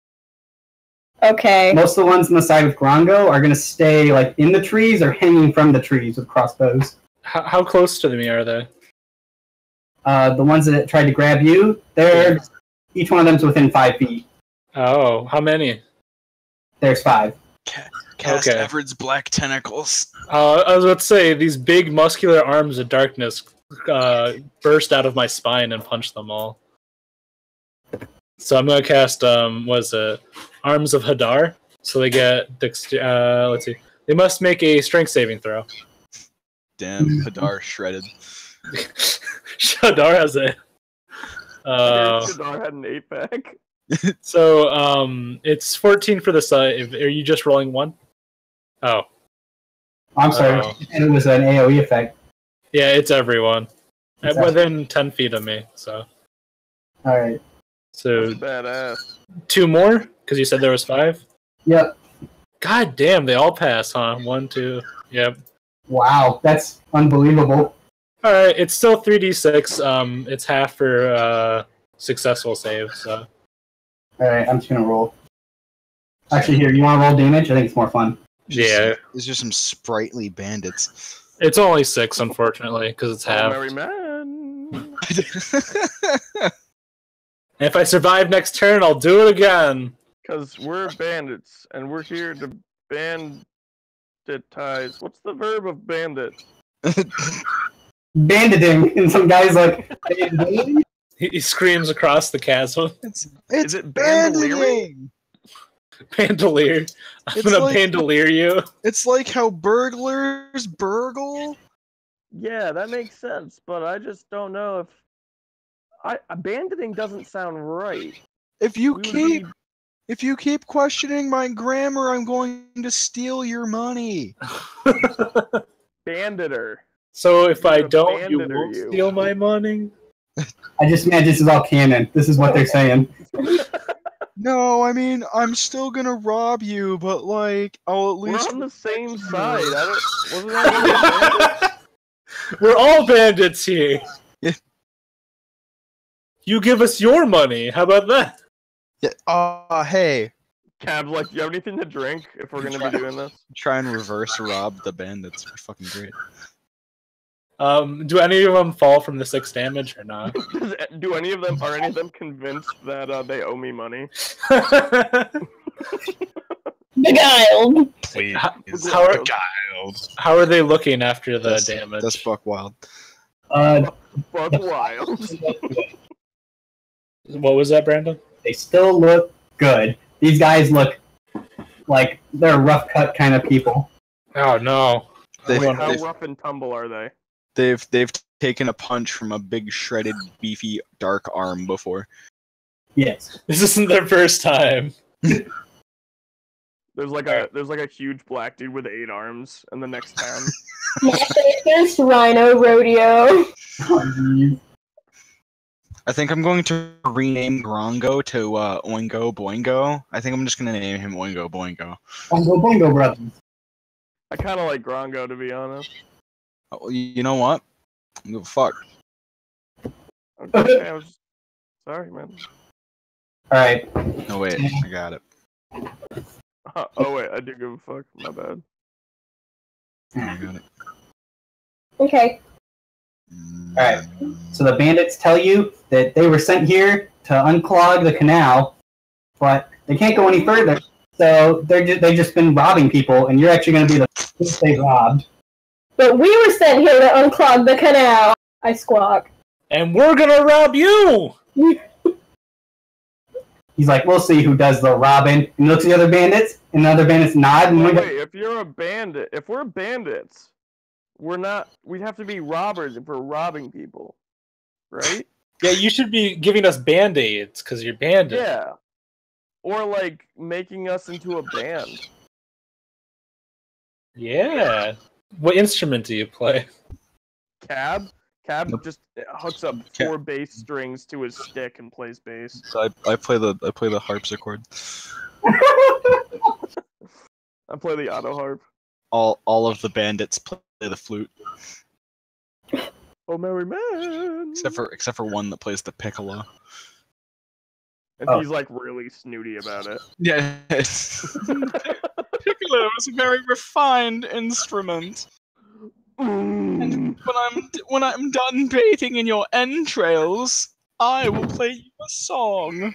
Okay. Most of the ones on the side with Grongo are going to stay like in the trees or hanging from the trees with crossbows. How close to me are they? The ones that tried to grab you, each one of them's within 5 feet. Oh, how many? There's 5. Cast Okay. Everett's black tentacles. I was about to say, these big muscular arms of darkness burst out of my spine and punch them all. So I'm going to cast, Arms of Hadar. So they get, let's see. They must make a strength saving throw. Damn, Hadar shredded. Hadar has a... Hadar had an 8-pack. So, it's 14 for the save. Are you just rolling 1? Oh. I'm sorry, and it was an AoE effect. Yeah, it's everyone. It's Within 10 feet of me, so. Alright. So, That's badass. 2 more? Because you said there was 5? Yep. God damn, they all pass, huh? 1, 2, yep. Wow, that's unbelievable. Alright, it's still 3d6. It's half for successful save, so. Alright, I'm just gonna roll. Actually, here, you wanna roll damage? I think it's more fun. Yeah. These are some sprightly bandits. It's only 6, unfortunately, because it's half. Merry man. And if I survive next turn, I'll do it again. Because we're bandits, and we're here to banditize. What's the verb of bandit? Banditing, and some guy's like, "Banditing?" He screams across the chasm. Is it bandoliering? Bandolier. I'm It's gonna like- bandolier you. It's like how burglars burgle. Yeah, that makes sense, but I just don't know if... Banditing doesn't sound right. If you We would keep be- if you keep questioning my grammar, I'm going to steal your money. Banditer. So if I You're a don't, you banditer, won't you. steal my money? I just imagine this is all canon. This is what they're saying. No, I mean, I'm still gonna rob you, but like, I'll at We're least. on the same side. Wasn't I one of the bandits? We're all bandits here. Yeah. You give us your money. How about that? Yeah, hey, Cab's like, do you have anything to drink if we're gonna be doing this? try and reverse rob the bandits. It'd be fucking great. Do any of them fall from the 6 damage or not? Are any of them convinced that they owe me money? Beguiled. Please, How are they looking after the damage? That's buck wild. Fuck wild. What was that, Brandon? They still look good. These guys look like they're rough cut kind of people. Oh no. How rough and tumble are they? They've taken a punch from a big shredded beefy dark arm before. Yes. This isn't their first time. There's like a huge black dude with 8 arms in the next town. My first rhino rodeo. I think I'm going to rename Grongo to Oingo Boingo. I think I'm just gonna name him Oingo Boingo. Bongo Bongo Brothers. I kind of like Grongo, to be honest. Oh, you know what? I don't give a fuck. Okay, I was sorry, man. Alright. No wait, I got it. Oh wait, I do give a fuck. My bad. I got it. Okay. Alright. So the bandits tell you that they were sent here to unclog the canal, but they can't go any further. So they've just been robbing people, and you're actually going to be the first they robbed. But we were sent here to unclog the canal. I squawk. And we're gonna rob you! He's like, we'll see who does the robbing. And he looks at the other bandits, and the other bandits nod. And Wait, if you're a bandit, if we're bandits, we'd have to be robbers if we're robbing people, right? Yeah, you should be giving us band-aids, because you're bandits. Yeah. Or like making us into a band. Yeah. What instrument do you play? Cab just hooks up 4 bass strings to his stick and plays bass. So I play the harpsichord. I play the auto harp. All of the bandits play the flute, Oh, merry man! except for one that plays the piccolo. And he's like really snooty about it. Yeah, piccolo is a very refined instrument. And when I'm done bathing in your entrails, I will play you a song.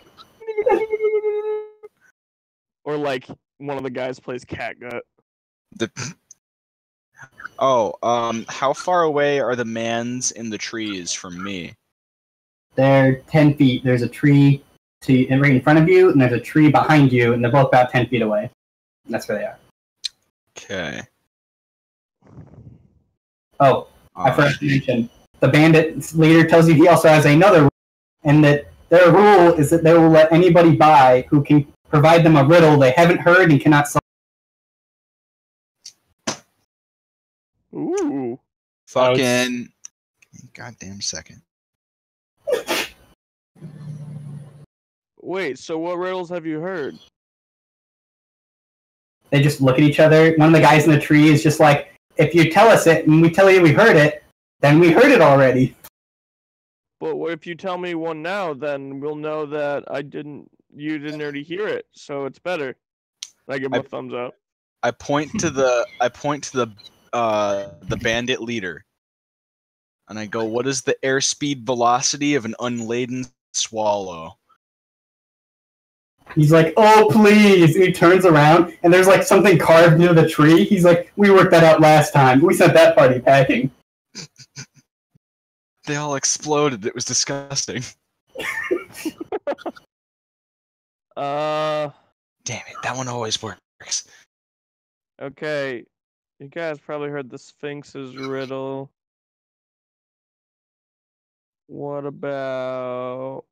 Or like one of the guys plays catgut. How far away are the mans in the trees from me? They're 10 feet. There's a tree right in front of you, and there's a tree behind you, and they're both about 10 feet away. And that's where they are. Okay. Oh, I forgot to mention. The bandit leader tells you he also has another rule, and that their rule is that they will let anybody by who can provide them a riddle they haven't heard and cannot solve. Ooh. Fucking goddamn second. Wait, so what riddles have you heard? They just look at each other. One of the guys in the tree is just like, if you tell us it and we tell you we heard it, then we heard it already. But what if you tell me one now, then we'll know that you didn't already hear it, so it's better. I give him a thumbs up. I point to the bandit leader, and I go, "What is the airspeed velocity of an unladen swallow?" He's like, oh, please. And he turns around, and there's like something carved near the tree. He's like, we worked that out last time. We sent that party packing. They all exploded. It was disgusting. Damn it, that one always works. Okay. You guys probably heard the Sphinx's riddle. What about...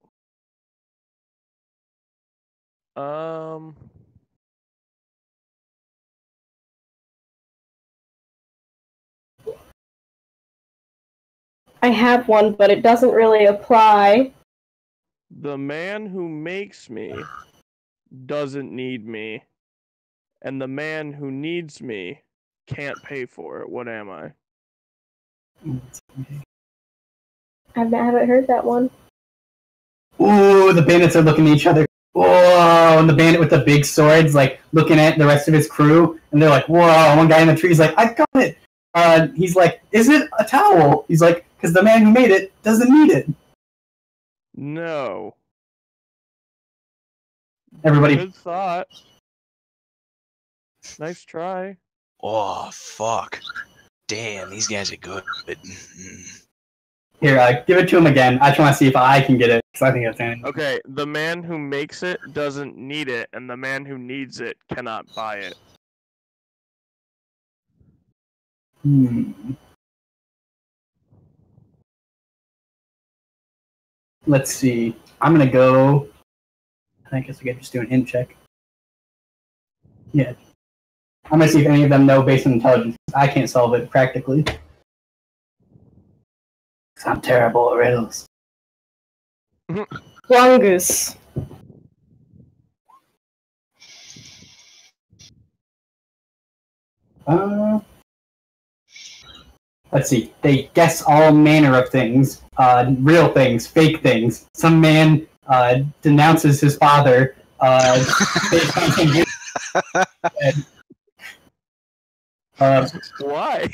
I have one, but it doesn't really apply. The man who makes me doesn't need me, and the man who needs me can't pay for it. What am I? I haven't heard that one. Ooh, the bandits are looking at each other. Whoa, and the bandit with the big sword's like looking at the rest of his crew, and they're like, whoa, one guy in the tree's like, I got it. He's like, is it a towel? He's like, because the man who made it doesn't need it. No. Everybody, Good thought. Nice try. Oh, fuck. Damn, these guys are good. here, give it to him again. I just want to see if I can get it, because I think that's it. Okay, the man who makes it doesn't need it, and the man who needs it cannot buy it. Let's see. I'm gonna go. I guess I could just do an hint check. Yeah. I'm gonna see if any of them know based on intelligence. I can't solve it practically. 'Cause I'm terrible at riddles. Longus. Let's see. They guess all manner of things. Real things, fake things. Some man denounces his father based on some Why?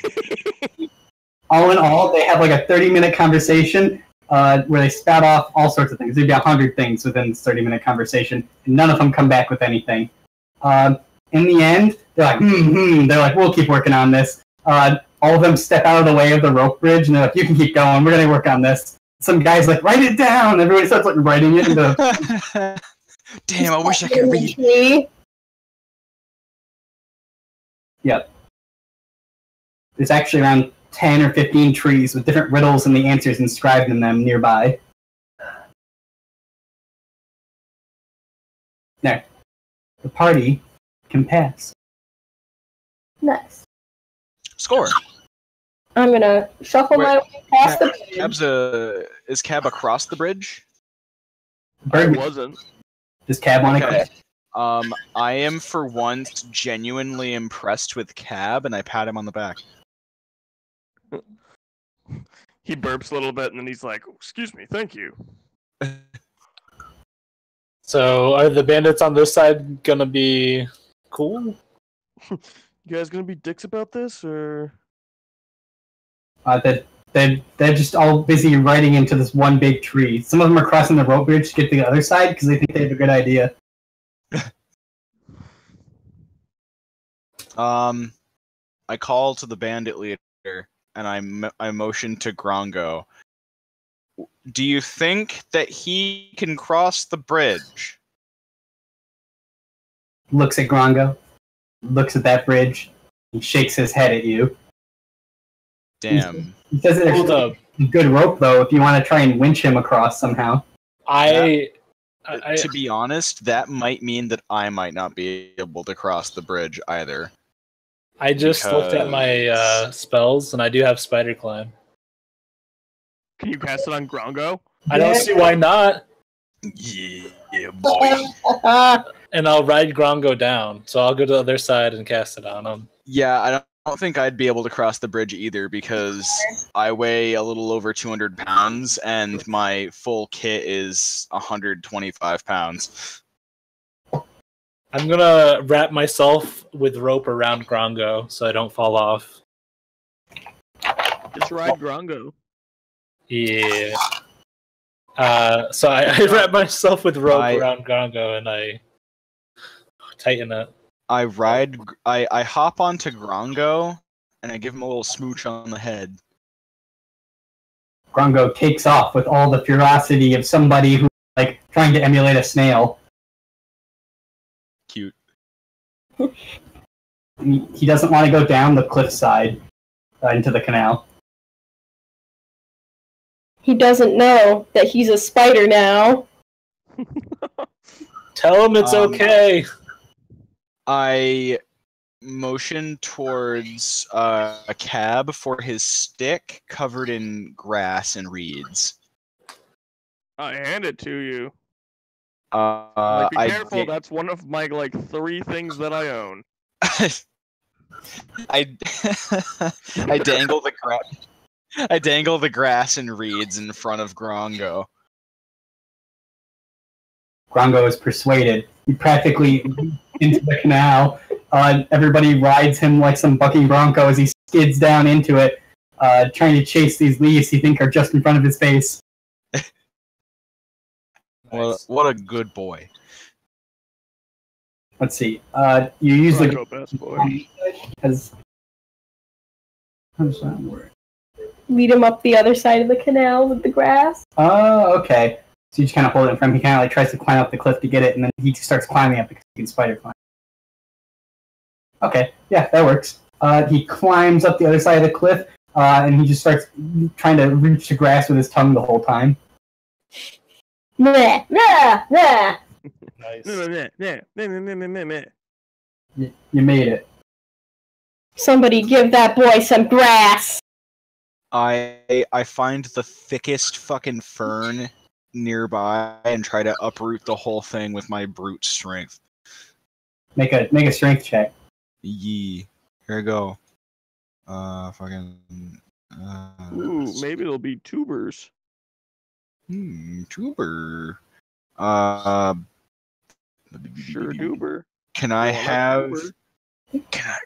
all in all, they have like a 30-minute conversation where they spout off all sorts of things. There'd be 100 things within this 30-minute conversation, and none of them come back with anything. In the end, they're like, they're like, we'll keep working on this. All of them step out of the way of the rope bridge, and they're like, you can keep going, we're going to work on this. Some guy's like, write it down! Everybody starts like writing it into... Damn, I wish I could read. Yep. There's actually around 10 or 15 trees with different riddles and the answers inscribed in them nearby. There. The party can pass. Nice. Score. I'm gonna shuffle my way past the bridge. Is Cab across the bridge? I Bird, wasn't. does Cab want to Okay. I am for once genuinely impressed with Cab, and I pat him on the back. He burps a little bit, and then he's like, excuse me, thank you. So, are the bandits on this side gonna be cool? You guys gonna be dicks about this, or? They're just all busy riding into this one big tree. Some of them are crossing the rope bridge to get to the other side because they think they have a good idea. I call to the bandit leader, and I motion to Grongo. Do you think that he can cross the bridge? Looks at Grongo, looks at that bridge, and shakes his head at you. Damn. He says it's Hold up. a good rope, though, if you want to try and winch him across somehow. I To be honest, that might mean that I might not be able to cross the bridge either. I just looked at my spells, and I do have Spider Climb. Can you cast it on Grongo? I don't see why not. Yeah, boy. And I'll ride Grongo down, so I'll go to the other side and cast it on him. Yeah, I don't think I'd be able to cross the bridge either because I weigh a little over 200 pounds and my full kit is 125 pounds. I'm gonna wrap myself with rope around Grongo so I don't fall off. Just ride Grongo. Yeah. So I wrap myself with rope around Grongo and I tighten it. I hop onto Grongo and I give him a little smooch on the head. Grongo takes off with all the ferocity of somebody who's like trying to emulate a snail. Cute. He doesn't want to go down the cliffside into the canal. He doesn't know that he's a spider now. Tell him it's okay. I motion towards a cab for his stick covered in grass and reeds. I hand it to you. Like, be I careful. That's one of my like 3 things that I own. I I dangle the I dangle the grass and reeds in front of Grongo. Grongo is persuaded. He practically into the canal. Everybody rides him like some bucking bronco as he skids down into it, trying to chase these leaves he think are just in front of his face. What a good boy. Let's see. You use the Bronco best boy. as how does that work? Lead him up the other side of the canal with the grass. Oh, okay. So you just kind of hold it in front. He kind of like tries to climb up the cliff to get it, and then he starts climbing up because he can spider climb. Okay, yeah, that works. He climbs up the other side of the cliff, and he just starts trying to reach the grass with his tongue the whole time. Nah, nah, nah. Nice. You made it. Somebody give that boy some grass. I find the thickest fucking fern nearby and try to uproot the whole thing with my brute strength. Make a strength check. Yee. Here I go. Ooh, maybe it'll be tubers. Tuber. Sure, duber. Can I Well, have? tuber.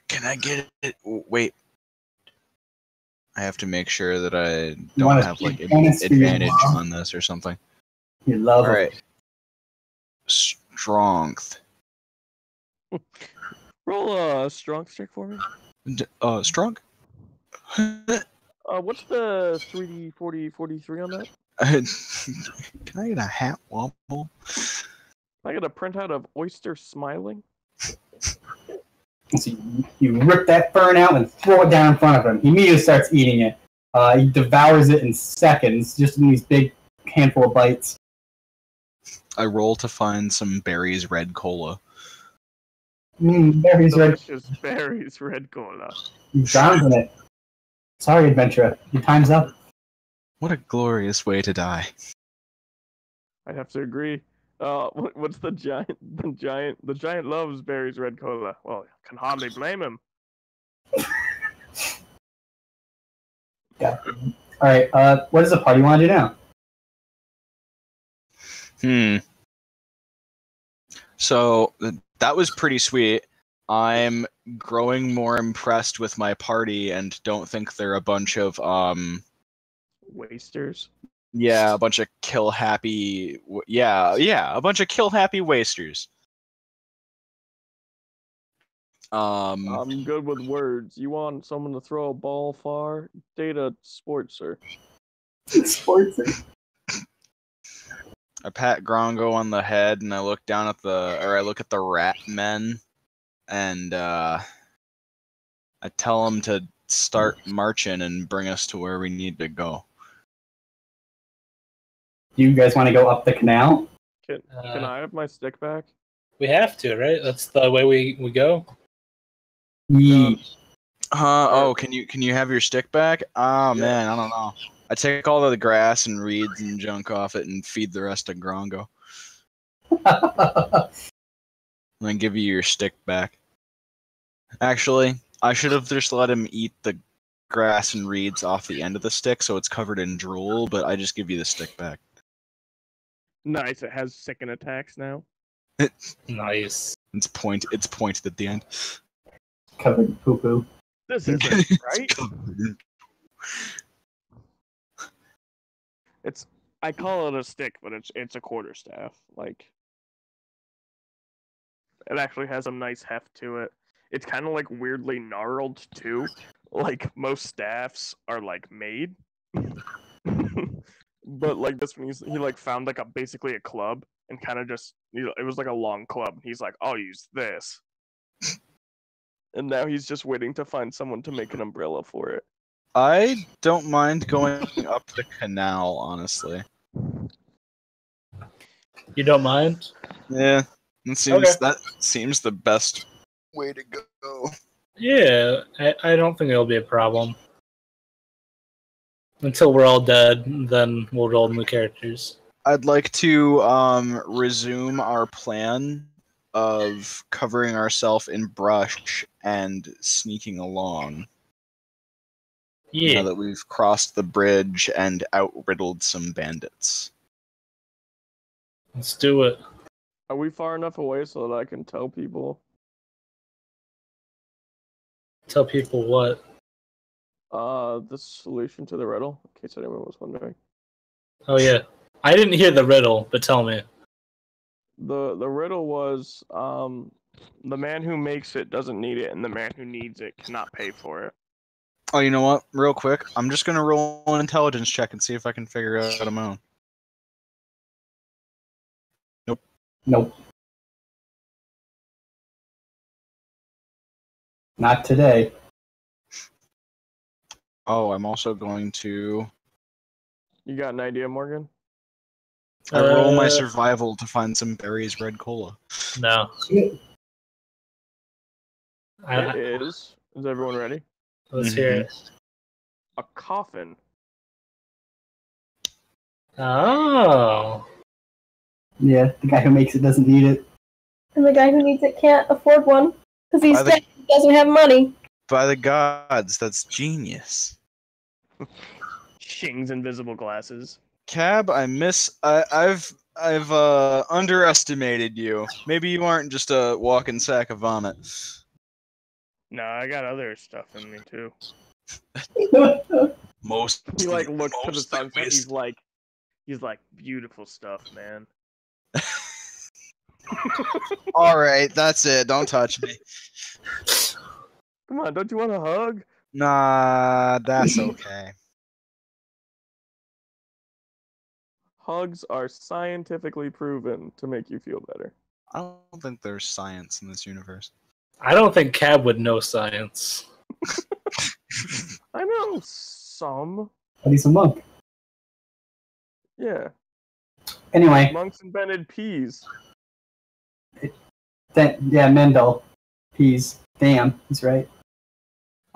Can I get it? Wait. I have to make sure that I You don't wanna have like keep bonus for your advantage mom? on this or something. You love All it. right. Strength. Roll a strong check for me. Strong. What's the 3D 40 43 on that? Can I get a hat wobble? I got a printout of Oyster smiling. So you rip that fern out and throw it down in front of him. He immediately starts eating it. He devours it in seconds, just in these big handful of bites. I roll to find some berries red cola. Berries red. Delicious berries red cola. You drowned in it. Sorry, adventurer. Your time's up. What a glorious way to die. I'd have to agree. What's the giant? The giant loves berries red cola. Well, can hardly blame him. Yeah. All right. What does the party want to do now? So that was pretty sweet. I'm growing more impressed with my party and don't think they're a bunch of Wasters. yeah, a bunch of kill happy a bunch of kill happy wasters. I'm good with words. You want someone to throw a ball far? Date a sportser. Sportser. I pat Grongo on the head and I look at the rat men and I tell them to start marching and bring us to where we need to go. Do you guys want to go up the canal? Can I have my stick back? We have to, right? That's the way we go. Yeah. Can you have your stick back? Oh Yeah. man, I don't know. I take all of the grass and reeds and junk off it and feed the rest of Grongo. And then give you your stick back. Actually, I should have just let him eat the grass and reeds off the end of the stick so it's covered in drool, but I just give you the stick back. Nice. It has second attacks now. Nice. It's pointed at the end. Covered in poo-poo. This isn't right. I call it a stick, but it's a quarterstaff. Like, it actually has a nice heft to it. It's kind of like weirdly gnarled too. Like most staffs are like made, but like this one, he like found like basically a club and kind of just it was like a long club. He's like, I'll use this, and now he's just waiting to find someone to make an umbrella for it. I don't mind going up the canal, honestly. You don't mind? Yeah, that seems the best way to go. Yeah, I don't think it'll be a problem. Until we're all dead, then we'll roll new characters. I'd like to resume our plan of covering ourselves in brush and sneaking along. Yeah. Now that we've crossed the bridge and outriddled some bandits. Let's do it. Are we far enough away so that I can tell people? Tell people what? The solution to the riddle, in case anyone was wondering. Oh yeah. I didn't hear the riddle, but tell me. The riddle was, the man who makes it doesn't need it, and the man who needs it cannot pay for it. Oh, you know what? Real quick, I'm just gonna roll an intelligence check and see if I can figure it out on my own. Nope. Not today. Oh, I'm also going to You got an idea, Morgan? I roll my survival to find some berries red cola. No. It is. Is everyone ready? Let's hear it. A coffin. Oh. Yeah, the guy who makes it doesn't need it. And the guy who needs it can't afford one because he's By the- dead. He doesn't have money. By the gods, that's genius. Shing's invisible glasses. Cab, I've underestimated you. Maybe you aren't just a walking sack of vomit. No, I got other stuff in me too. Most He like looks to the most sunset. waste- He's like beautiful stuff, man. All right, that's it. Don't touch me. Come on, don't you want a hug? Nah, that's okay. Hugs are scientifically proven to make you feel better. I don't think there's science in this universe. I don't think Cab would know science. I know some. But he's a monk. Yeah, Anyway, monks invented peas. yeah, Mendel. Peas. Damn, he's right.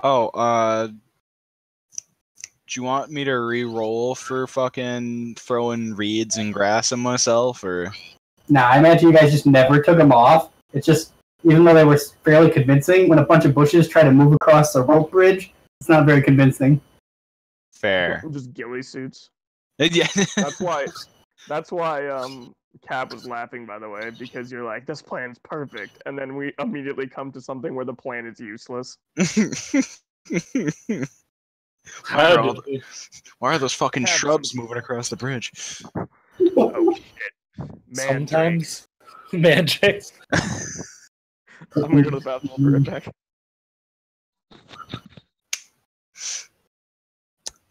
Oh, do you want me to re-roll for fucking throwing reeds and grass at myself, or? Nah, I imagine you guys just never took them off. It's just, even though they were fairly convincing, when a bunch of bushes try to move across the rope bridge, it's not very convincing. Fair. Just ghillie suits. Yeah. That's why Cap was laughing, by the way, because you're like, this plan's perfect, and then we immediately come to something where the plan is useless. Why are those fucking Cab- shrubs moving across the bridge? Oh shit. Man, Sometimes. Magic. I'm gonna go to the bathroom. I'll be right back.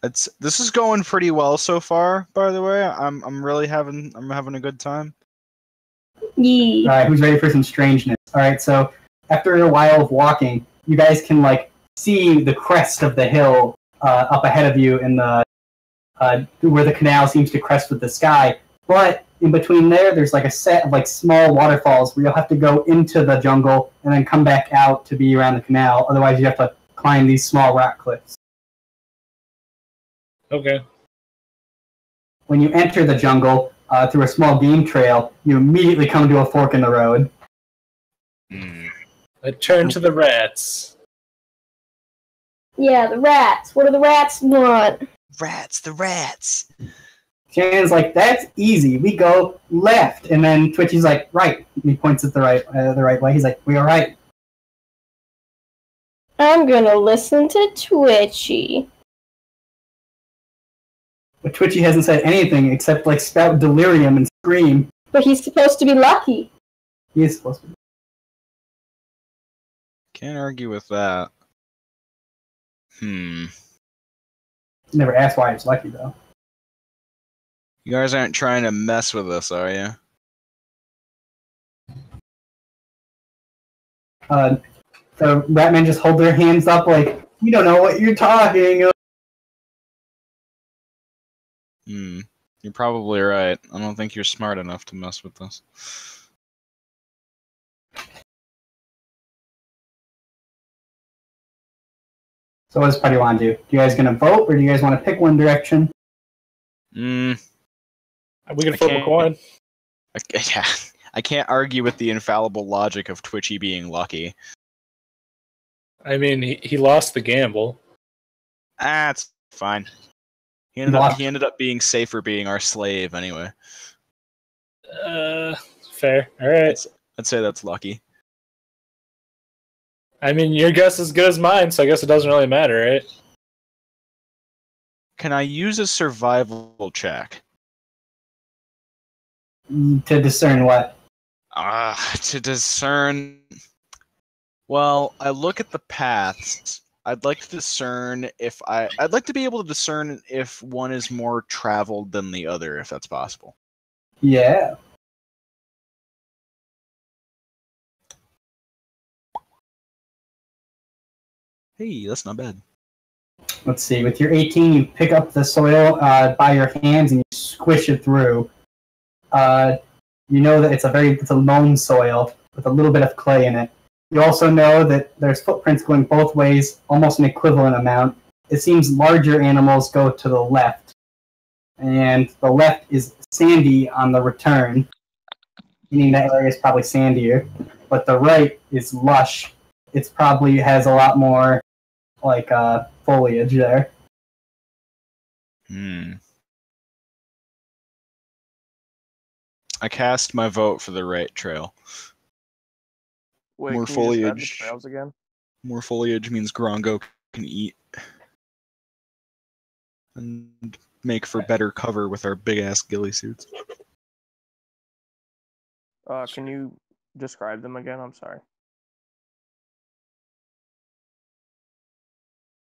This is going pretty well so far, by the way. I'm having a good time. Yee. Alright, who's ready for some strangeness? Alright, so after a while of walking, you guys can like see the crest of the hill up ahead of you in the where the canal seems to crest with the sky. But in between there's like a set of like small waterfalls where you'll have to go into the jungle and then come back out to be around the canal. Otherwise, you have to climb these small rock cliffs. Okay. When you enter the jungle through a small game trail, you immediately come to a fork in the road. I turn to the rats. Yeah, the rats. What do the rats want? Rats, the rats. Shannon's like, that's easy. We go left. And then Twitchy's like, right. And he points at the right way. He's like, we are right. I'm gonna listen to Twitchy. But Twitchy hasn't said anything except like spout delirium and scream. But he's supposed to be lucky. He is supposed to be. Can't argue with that. Never asked why he's lucky though. You guys aren't trying to mess with us, are you? The Ratmen just hold their hands up like, we don't know what you're talking about. You're probably right. I don't think you're smart enough to mess with us. So what does Putty want to do? Do you guys gonna vote or do you guys want to pick one direction? We can flip a coin. Yeah, I can't argue with the infallible logic of Twitchy being lucky. I mean, he lost the gamble. It's fine. He ended up being safer being our slave anyway. Fair. All right. I'd say that's lucky. I mean, your guess is as good as mine, so I guess it doesn't really matter, right? Can I use a survival check? To discern what? To discern. Well, I look at the paths. I'd like to discern if I'd like to be able to discern if one is more traveled than the other, if that's possible. Yeah. Hey, that's not bad. Let's see. With your 18, you pick up the soil by your hands and you squish it through. You know that it's a loam soil with a little bit of clay in it. You also know that there's footprints going both ways, almost an equivalent amount. It seems larger animals go to the left, and the left is sandy on the return, meaning that area is probably sandier. But the right is lush. It probably has a lot more foliage there. I cast my vote for the right trail. Wait, More can you describe the foliage. trails again? More foliage means Grongo can eat. And make for better cover with our big-ass ghillie suits. Can you describe them again? I'm sorry.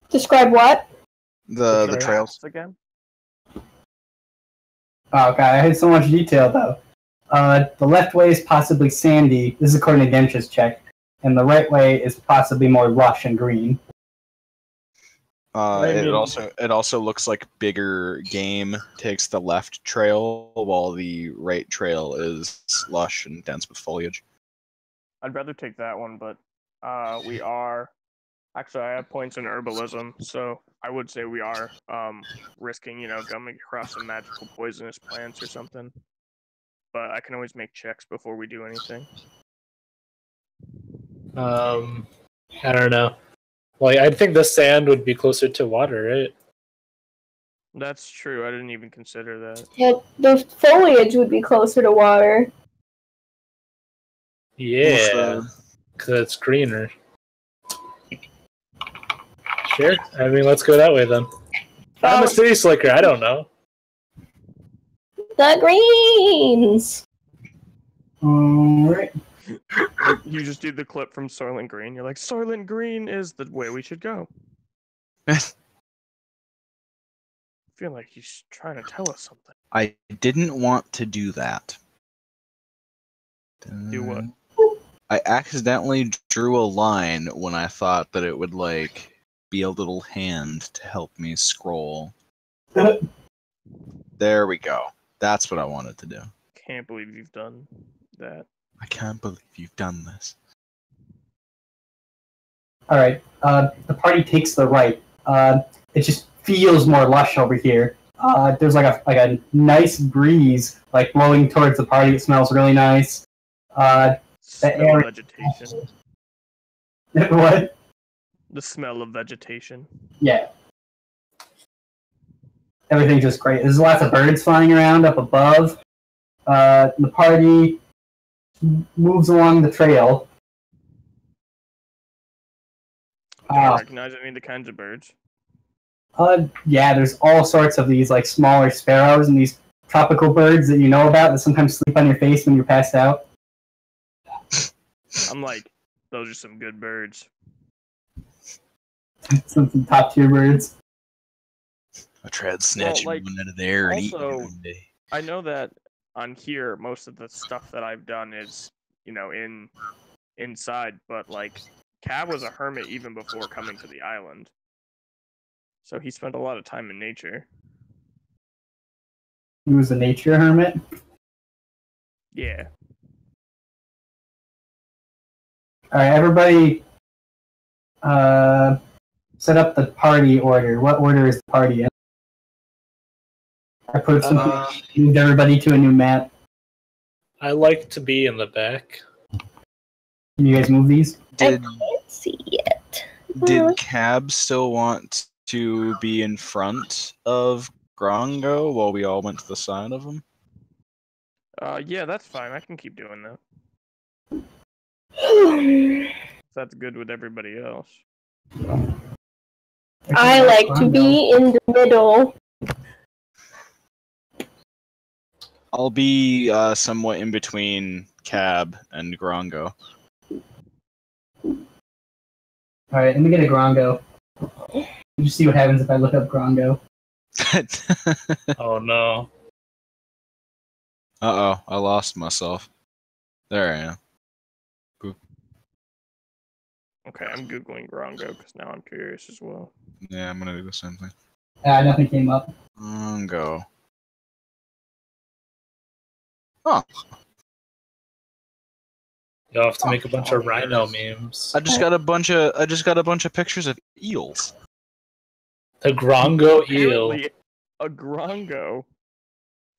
Describe what? The trails. Again? Oh, God, I had so much detail, though. The left way is possibly sandy. This is according to Dench's check. And the right way is possibly more lush and green. It also looks like bigger game takes the left trail, while the right trail is lush and dense with foliage. I'd rather take that one, but we are... Actually, I have points in herbalism, so I would say we are risking, coming across some magical poisonous plants or something. But I can always make checks before we do anything. I don't know. Well, I think the sand would be closer to water, right? That's true. I didn't even consider that. Yeah, the foliage would be closer to water. Yeah, because it's greener. Sure. I mean, let's go that way then. I'm a city slicker. I don't know. The greens! Alright. You just do the clip from Soylent Green. You're like, Soylent Green is the way we should go. I feel like he's trying to tell us something. I didn't want to do that. Do what? I accidentally drew a line when I thought that it would, be a little hand to help me scroll. There we go. That's what I wanted to do. Can't believe you've done that. I can't believe you've done this. Alright, the party takes the right. It just feels more lush over here. There's like a nice breeze blowing towards the party. It smells really nice. Smell of vegetation. What? The smell of vegetation. Yeah. Everything's just great. There's lots of birds flying around up above. The party moves along the trail. Do you recognize any of the kinds of birds? Yeah, there's all sorts of these smaller sparrows and these tropical birds that you know about that sometimes sleep on your face when you're passed out. I'm like, those are some good birds. some top tier birds. I tried snatching one out of there and eating it one day. I know that on here, most of the stuff that I've done is, inside, but Cav was a hermit even before coming to the island. So he spent a lot of time in nature. He was a nature hermit? Yeah. Alright, everybody set up the party order. What order is the party in? I moved everybody to a new map. I like to be in the back. Can you guys move these? Did I can't see it. Cab still want to be in front of Grongo while we all went to the side of him? Yeah, that's fine. I can keep doing that. That's good with everybody else. I like to be in the middle. I'll be somewhat in between Cab and Grongo. Alright, let me get a Grongo. You see what happens if I look up Grongo. Oh no. Uh-oh, I lost myself. There I am. Okay, I'm googling Grongo because now I'm curious as well. Yeah, I'm gonna do the same thing. Nothing came up. Grongo. Oh, You'll have to make a bunch of rhino memes. I just got a bunch of pictures of eels. The Grongo eel. Apparently, a Grongo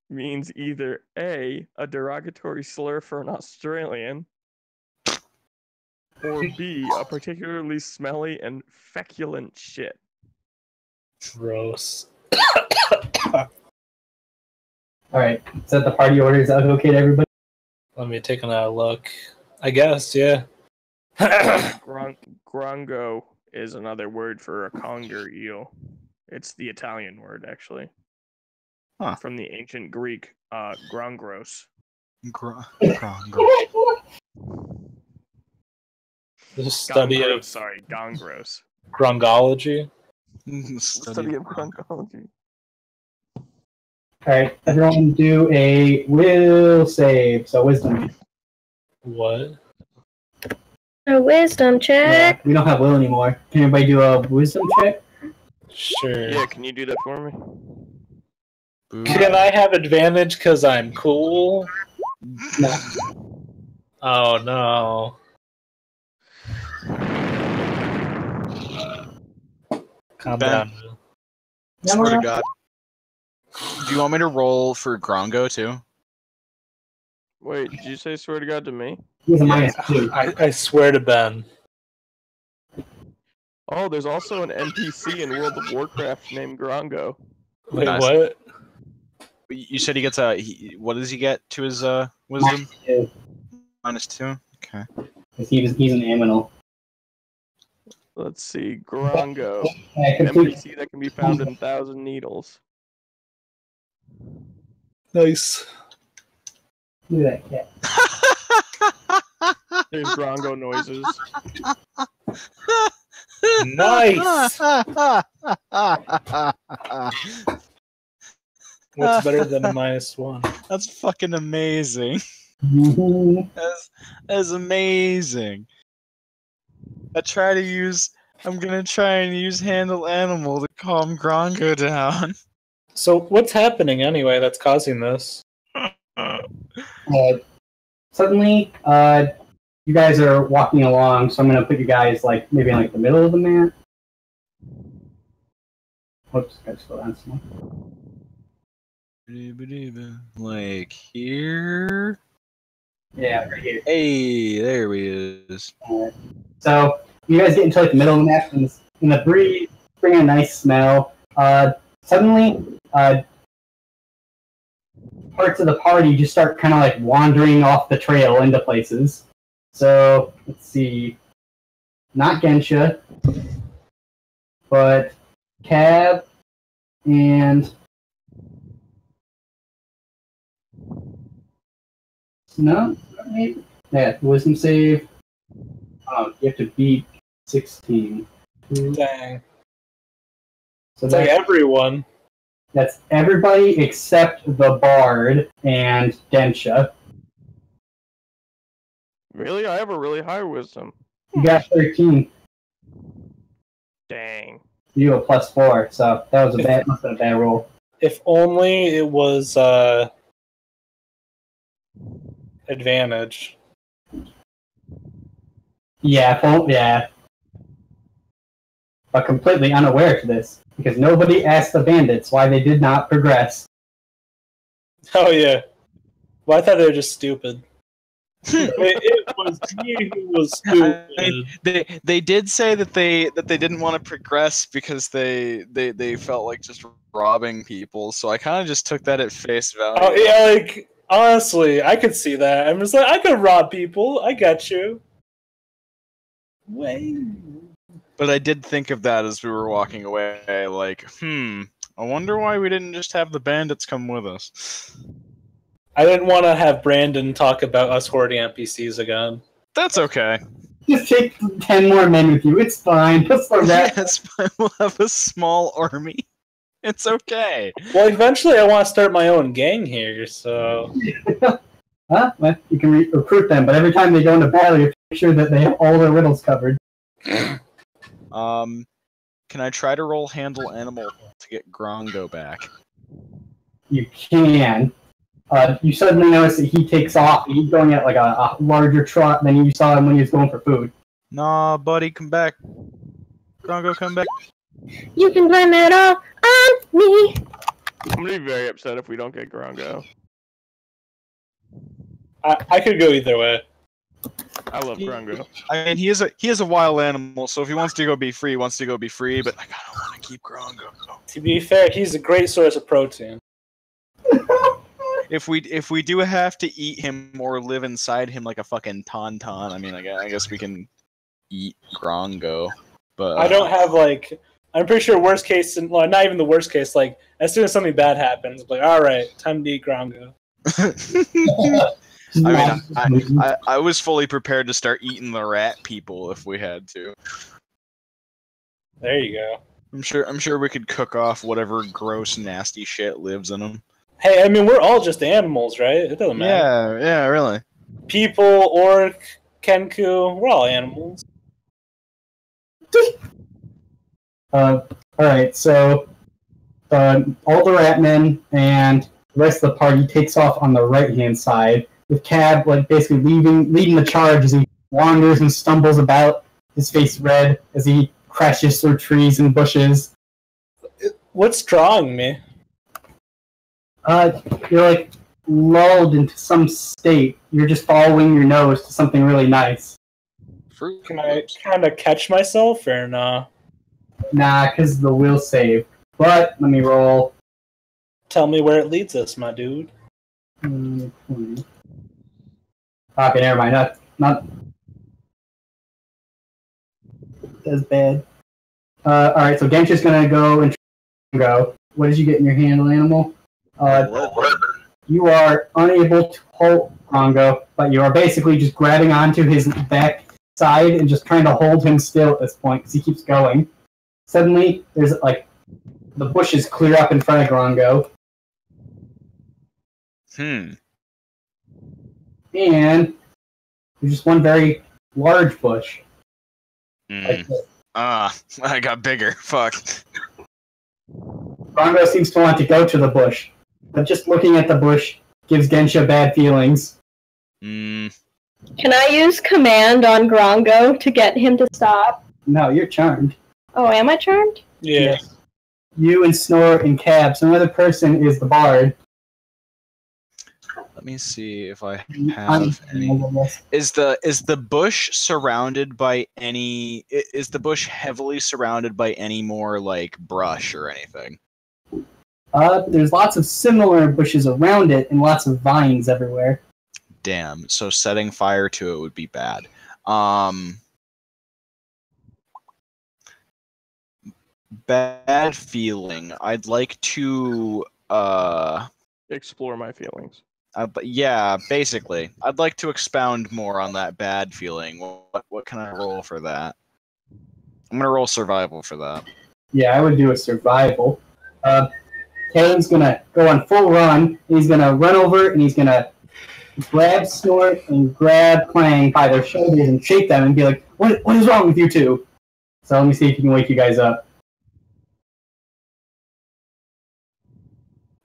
means either A, a derogatory slur for an Australian, or B, a particularly smelly and feculent shit. Gross. Alright, so the party order is okay to everybody? Let me take another look. I guess, yeah. Grongo is another word for a conger eel. It's the Italian word, actually. Huh. From the ancient Greek, grongros. Grongo. The study of gongros. grongology. Study of grongology. Alright, everyone do a will save. So wisdom. What? A wisdom check. We don't have will anymore. Can everybody do a wisdom check? Sure. Yeah, can you do that for me? Can I have advantage because I'm cool? No. Oh no. Calm Ben. down. Swear to God. Do you want me to roll for Grongo too? Wait, did you say swear to God to me? He's a -2. I swear to Ben. Oh, there's also an NPC in World of Warcraft named Grongo. Wait, Nice. what? You said he gets what does he get to his wisdom? -2. -2. Okay. Because he's an aminal. Let's see, Grongo. I An complete NPC that can be found in Thousand Needles. Nice. Look at that cat. There's Grongo noises. Nice. What's better than a -1? That's fucking amazing. Mhm. That's amazing. I'm gonna try and use handle animal to calm Grongo down. So what's happening anyway that's causing this? Suddenly, you guys are walking along, so I'm gonna put you guys maybe in the middle of the map. Whoops, gotta slow down some more. Like here. Yeah, right here. Hey, there he is. So you guys get into the middle of the map, and the breeze bring a nice smell. Suddenly, parts of the party just start kind of wandering off the trail into places. So let's see, not Gensha, but Cab and no, maybe. Yeah, wisdom save. You have to beat 16. Dang. So It's like everyone. that's everybody except the Bard and Densha. Really? I have a really high wisdom. You got 13. Dang. You have a +4, so that was must have been a bad roll. If only it was advantage. Yeah. But completely unaware to this, because nobody asked the bandits why they did not progress. Oh yeah. Well, I thought they were just stupid. It was me who was stupid. I mean, they did say that they didn't want to progress because they felt like just robbing people. So I kind of just took that at face value. Oh yeah, like honestly, I could see that. I'm just like, I could rob people. I got you. Wait. But I did think of that as we were walking away. Like, I wonder why we didn't just have the bandits come with us. I didn't want to have Brandon talk about us hoarding NPCs again. That's okay. Just take 10 more men with you. It's fine. Just for that. Yes, we'll have a small army. It's okay. Well, eventually I want to start my own gang here, so... Huh? Well, you can recruit them, but every time they go into battle, you make sure that they have all their riddles covered. Can I try to roll handle animal to get Grongo back? You can. You suddenly notice that he takes off. He's going at like a larger trot than you saw him when he was going for food. Nah, buddy, come back. Grongo, come back. You can blame it all on me. I'm gonna be very upset if we don't get Grongo. I could go either way. I love Grongo. I mean, he is a wild animal, so if he wants to go be free, he wants to go be free. But I kind of want to keep Grongo. To be fair, he's a great source of protein. If we do have to eat him or live inside him like a fucking tauntaun, I mean, I guess we can eat Grongo. But I don't have like. I'm pretty sure worst case, well, not even the worst case. Like as soon as something bad happens, like all right, time to eat Grongo. I mean, I was fully prepared to start eating the rat people if we had to. There you go. I'm sure we could cook off whatever gross, nasty shit lives in them. Hey, I mean, we're all just animals, right? It doesn't matter. Yeah, really. People, orc, Kenku, we're all animals. Alright, so all the Ratmen and the rest of the party takes off on the right-hand side, with Cab like basically leading the charge as he wanders and stumbles about, his face red as he crashes through trees and bushes. What's drawing me? You're like lulled into some state. You're just following your nose to something really nice. Fruit. Can I kind of catch myself or nah? Nah, because the will save. But let me roll. Tell me where it leads us, my dude. Okay, never mind. Not as bad. Alright, so Genshin's gonna go and go. What did you get in your handle animal? You are unable to hold Grongo, but you are basically just grabbing onto his back side and just trying to hold him still at this point because he keeps going. Suddenly, there's like the bushes clear up in front of Grongo. And there's just one very large bush. Like this. I got bigger. Fuck. Grongo seems to want to go to the bush, but just looking at the bush gives Gensha bad feelings. Can I use command on Grongo to get him to stop? No, you're charmed. Oh, am I charmed? Yeah. Yes. You and Snore and Cab. Some other person is the bard. Let me see if I have any. Is the bush surrounded by any? Is the bush heavily surrounded by any more like brush or anything? There's lots of similar bushes around it and lots of vines everywhere. Damn. So setting fire to it would be bad. Bad feeling. I'd like to Explore my feelings. but yeah, basically, I'd like to expound more on that bad feeling. What can I roll for that? I'm gonna roll survival for that. Yeah, I would do a survival. Kalen's gonna go on full run. He's gonna run over and he's gonna grab Snort and grab Clang by their shoulders and shake them and be like, "What is wrong with you two?" So let me see if he can wake you guys up.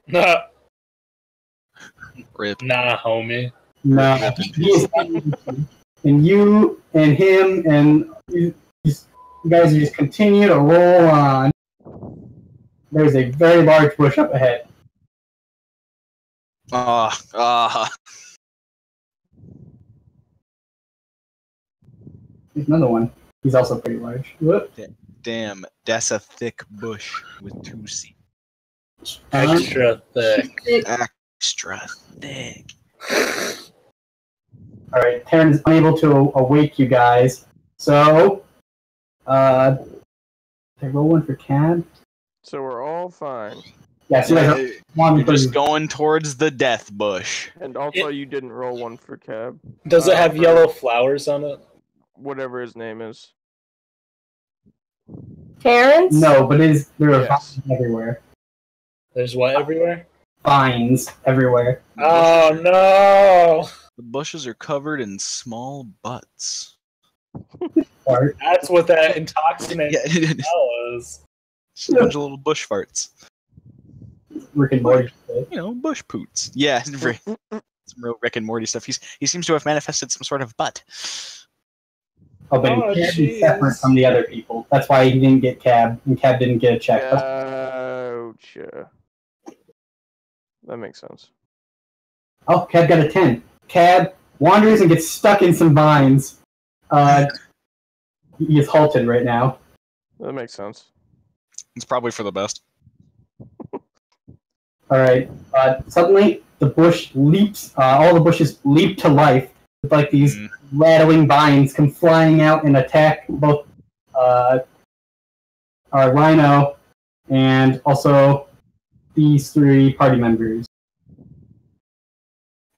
Nah, Rip. homie. No, and you and him and you guys just continue to roll on. There's a very large bush up ahead. There's another one. He's also pretty large. Whoop. Damn, that's a thick bush with 2 seeds. Extra thick. Extra thick. Alright, Terran is unable to awake you guys. So, did I roll one for Cad? So we're all fine. Yeah, so you guys are one You're for just going towards the death bush. And also, you didn't roll one for Cab. Does it have for yellow flowers on it? Whatever his name is. Terrence? No, but there are Yes. vines everywhere. There's what everywhere? Vines everywhere. Oh no! The bushes are covered in small butts. Fart. That's what that intoxicating Yeah, smell is. just a bunch of little bush farts. Rick and Morty shit. You know, bush poots. Yeah, some real Rick and Morty stuff. He seems to have manifested some sort of butt. Oh, but Oh, he can't be jeez. separate from the other people. That's why he didn't get Cab, and Cab didn't get a check. Gotcha. That makes sense. Oh, Cab got a 10. Cab wanders and gets stuck in some vines. He is halted right now. That makes sense. It's probably for the best. Alright, suddenly the bush leaps, all the bushes leap to life with like these rattling vines come flying out and attack both our Rhino and also these 3 party members.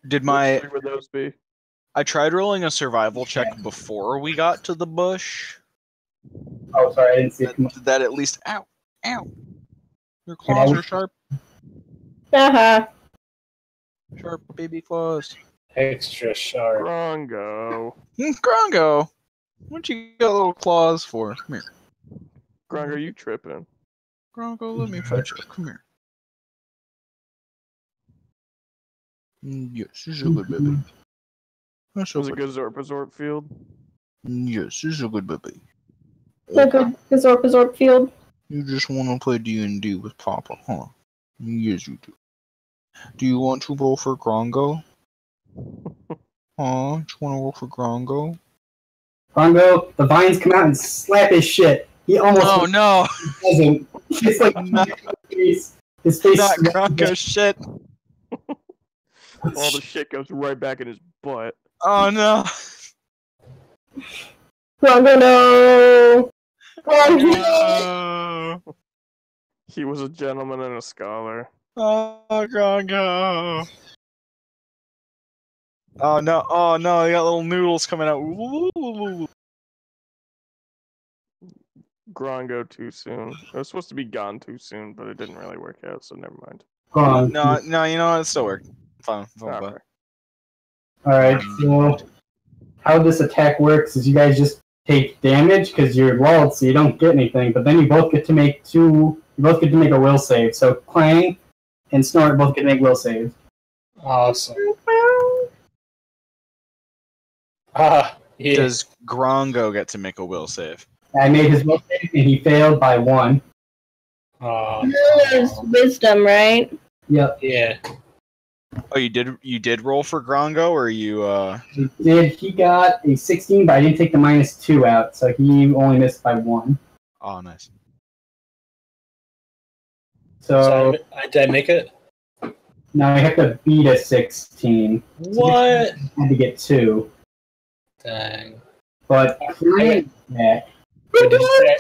Did Which three would those be? I tried rolling a survival check before we got to the bush. Oh, sorry, I didn't see it. Did that at least? Ow! Ow! Your claws are sharp. Uh-huh. Sharp baby claws. Extra sharp. Grongo. Grongo! What you got little claws for? Come here. Grongo, you tripping. Grongo, let me fetch you. Come here. Yes, this is a good baby. That's Was a it good Zorp field? Yes, this is a good baby. The good Gazorp field. You just want to play D&D with Papa, huh? Yes, you do. Do you want to roll for Grongo? Huh? Just want to roll for Grongo? Grongo, the vines come out and slap his shit. He almost Oh no! doesn't. It's like his face. Not Grongo shit! All the shit goes right back in his butt. Oh no! Grongo, no! Grongo! No! He was a gentleman and a scholar. Oh, Grongo! Oh no! Oh no! They got little noodles coming out. Ooh. Grongo too soon. It was supposed to be gone too soon, but it didn't really work out, so never mind. Gone. No, you know what? It still worked. Fine. Alright. Alright, so how this attack works is you guys just take damage because you're lulled, so you don't get anything, but then you both get to make a will save. So Clang and Snort both get to make will saves. Awesome. Ah, yeah. Does Grongo get to make a will save? I made his will save and he failed by 1. Oh, There's wisdom, right? Yep. yeah. Oh, you did roll for Grongo, or you He got a 16, but I didn't take the -2 out, so he only missed by 1. Oh, nice. So Did I make it? now I have to beat a 16. What? I had to get 2. Dang. But Clang, yeah. Wait, did you say,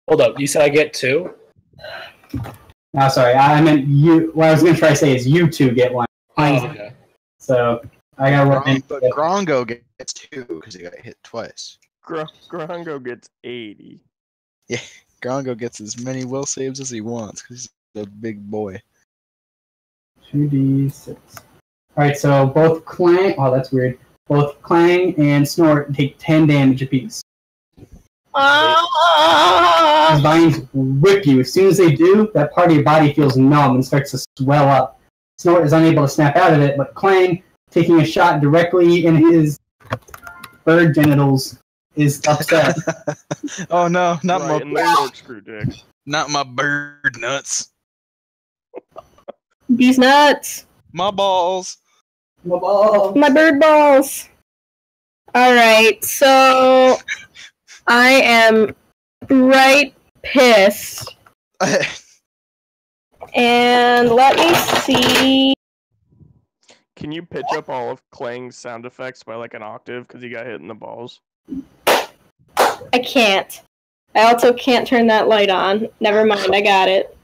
hold up, you said I get 2? No, sorry, I meant you. What I was going to try to say is you 2 get 1. Oh, okay. So I got to But Grongo gets 2 because he got hit twice. Grongo gets 80. Grongo gets as many will saves as he wants because he's a big boy. 2d6. Alright, so both Clang. Oh, that's weird. Both Clang and Snort take 10 damage apiece. These vines whip you. As soon as they do, that part of your body feels numb and starts to swell up. Snort is unable to snap out of it, but Clang, taking a shot directly in his bird genitals, is upset. Oh no, not Right in the my corkscrew dick. not my bird nuts. These nuts. My balls. My bird balls. Alright, so I am right pissed. And let me see. Can you pitch up all of Klang's sound effects by like an octave because he got hit in the balls? I can't. I also can't turn that light on. Never mind, I got it.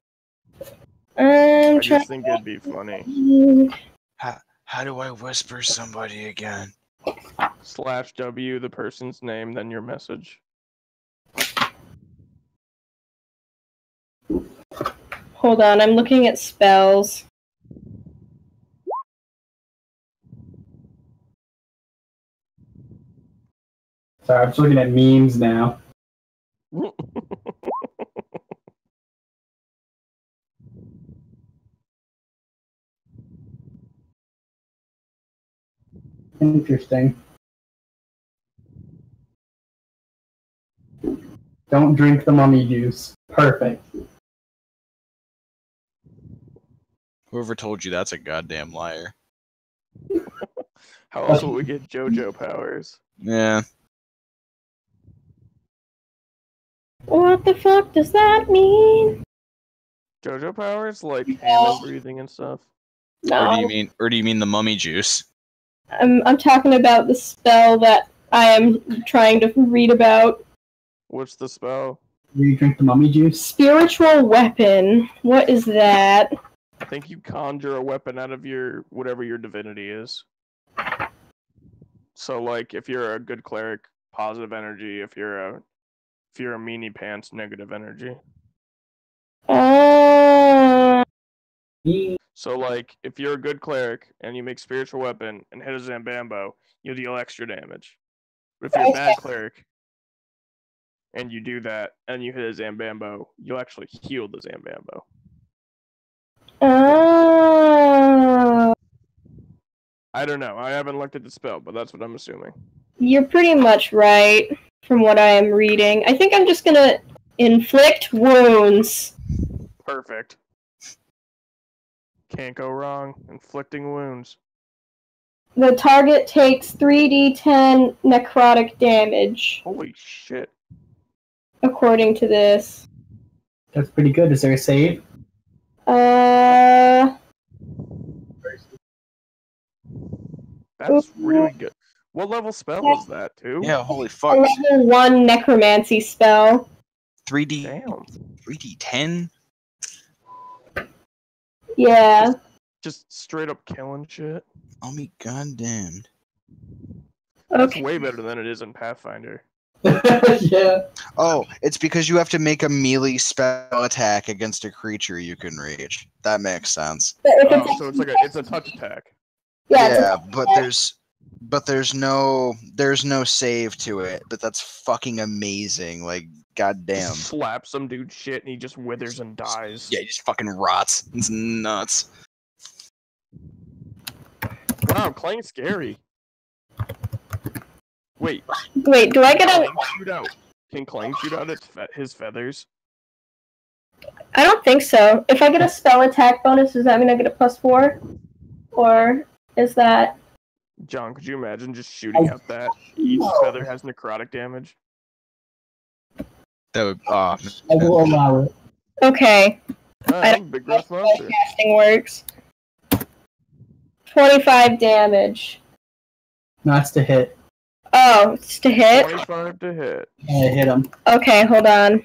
I just think it'd be funny. How do I whisper somebody again? /W, the person's name, then your message. Hold on, I'm looking at spells. Sorry, I'm just looking at memes now. Interesting. Don't drink the mummy juice. Perfect. Whoever told you that's a goddamn liar. How else will we get JoJo powers? Yeah. What the fuck does that mean? JoJo powers? Like hand breathing and stuff? No, Or do you mean the mummy juice? I'm talking about the spell that I am trying to read about. What's the spell? Will you drink the mummy juice? Spiritual weapon. What is that? I think you conjure a weapon out of your whatever your divinity is. So like if you're a good cleric, positive energy. If you're a meanie pants, negative energy. So like if you're a good cleric and you make spiritual weapon and hit a Zambambo, you'll deal extra damage. But if you're a bad cleric and you do that and you hit a Zambambo, you'll actually heal the Zambambo. I don't know. I haven't looked at the spell, but that's what I'm assuming. You're pretty much right from what I am reading. I think I'm just gonna inflict wounds. Perfect. Can't go wrong. Inflicting wounds. The target takes 3d10 necrotic damage, Holy shit. according to this. That's pretty good. Is there a save? That's really good. What level spell is that, too? Yeah, holy A fuck. level 1 necromancy spell. 3D. Damn. 3D10? Yeah. Just straight up killing shit. I'll be goddamned. That's Okay. way better than it is in Pathfinder. Yeah. Oh, it's because you have to make a melee spell attack against a creature you can reach. That makes sense. But if Oh, it's so it's a touch attack. yeah, but there's no save to it. But that's fucking amazing. Like, goddamn. Just slap some dude shit and he just withers and dies. Yeah, he just fucking rots. It's nuts. Wow, Klang's scary. Wait, Wait, do I get a... Can Klang shoot out his feathers? I don't think so. If I get a spell attack bonus, does that mean I get a +4? Or is that... John, could you imagine just shooting out that each feather has necrotic damage? That would. I will allow it. Okay. Big gross monster. Casting works. 25 damage. No, it's to hit. Oh, it's to hit? 25 to hit. I hit him. Okay, hold on.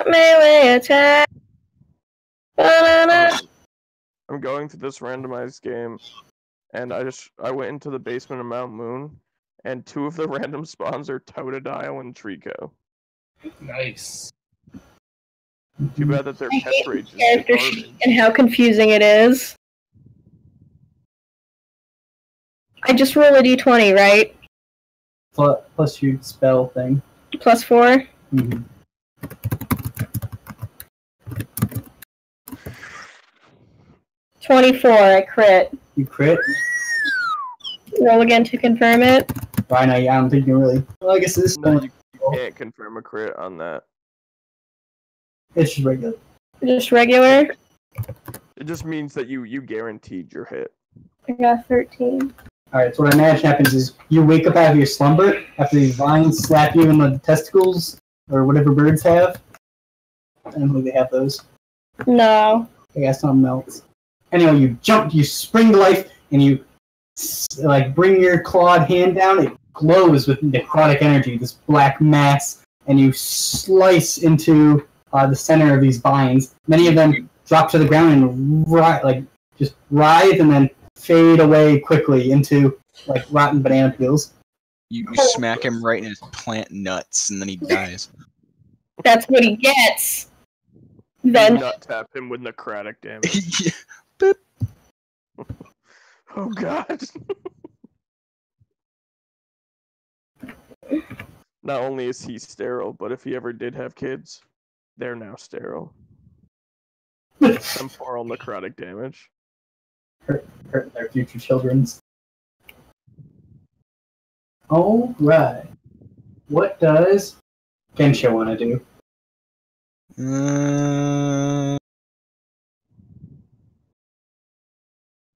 Melee attack. I'm going through this randomized game, and I went into the basement of Mount Moon, and 2 of the random spawns are Totodile and Trico. Nice. Too bad that their pet rage is Character sheet garbage. and how confusing it is. I just roll a d20, right? Plus your spell thing. +4? Mm-hmm. I crit. You crit? Roll again to confirm it. Fine, I don't think you really. Well, I guess this No, you can't confirm a crit on that. it's just regular. Just regular. It just means that you guaranteed your hit. I got 13. Alright, so what I imagine happens is you wake up out of your slumber after these vines slap you in the testicles, or whatever birds have. I don't know if they have those. No. I guess something else. Anyway, you jump, you spring to life, and you like bring your clawed hand down. It glows with necrotic energy, this black mass, and you slice into the center of these vines. Many of them drop to the ground and just writhe and then fade away quickly into like rotten banana peels. You smack him right in his plant nuts, and then he dies. That's what he gets. You Then nut tap him with necrotic damage. Yeah. Boop. Oh god. Not only is he sterile, but if he ever did have kids, they're now sterile. Temporal necrotic damage. Hurt their future children's. Alright. What does Gensha want to do?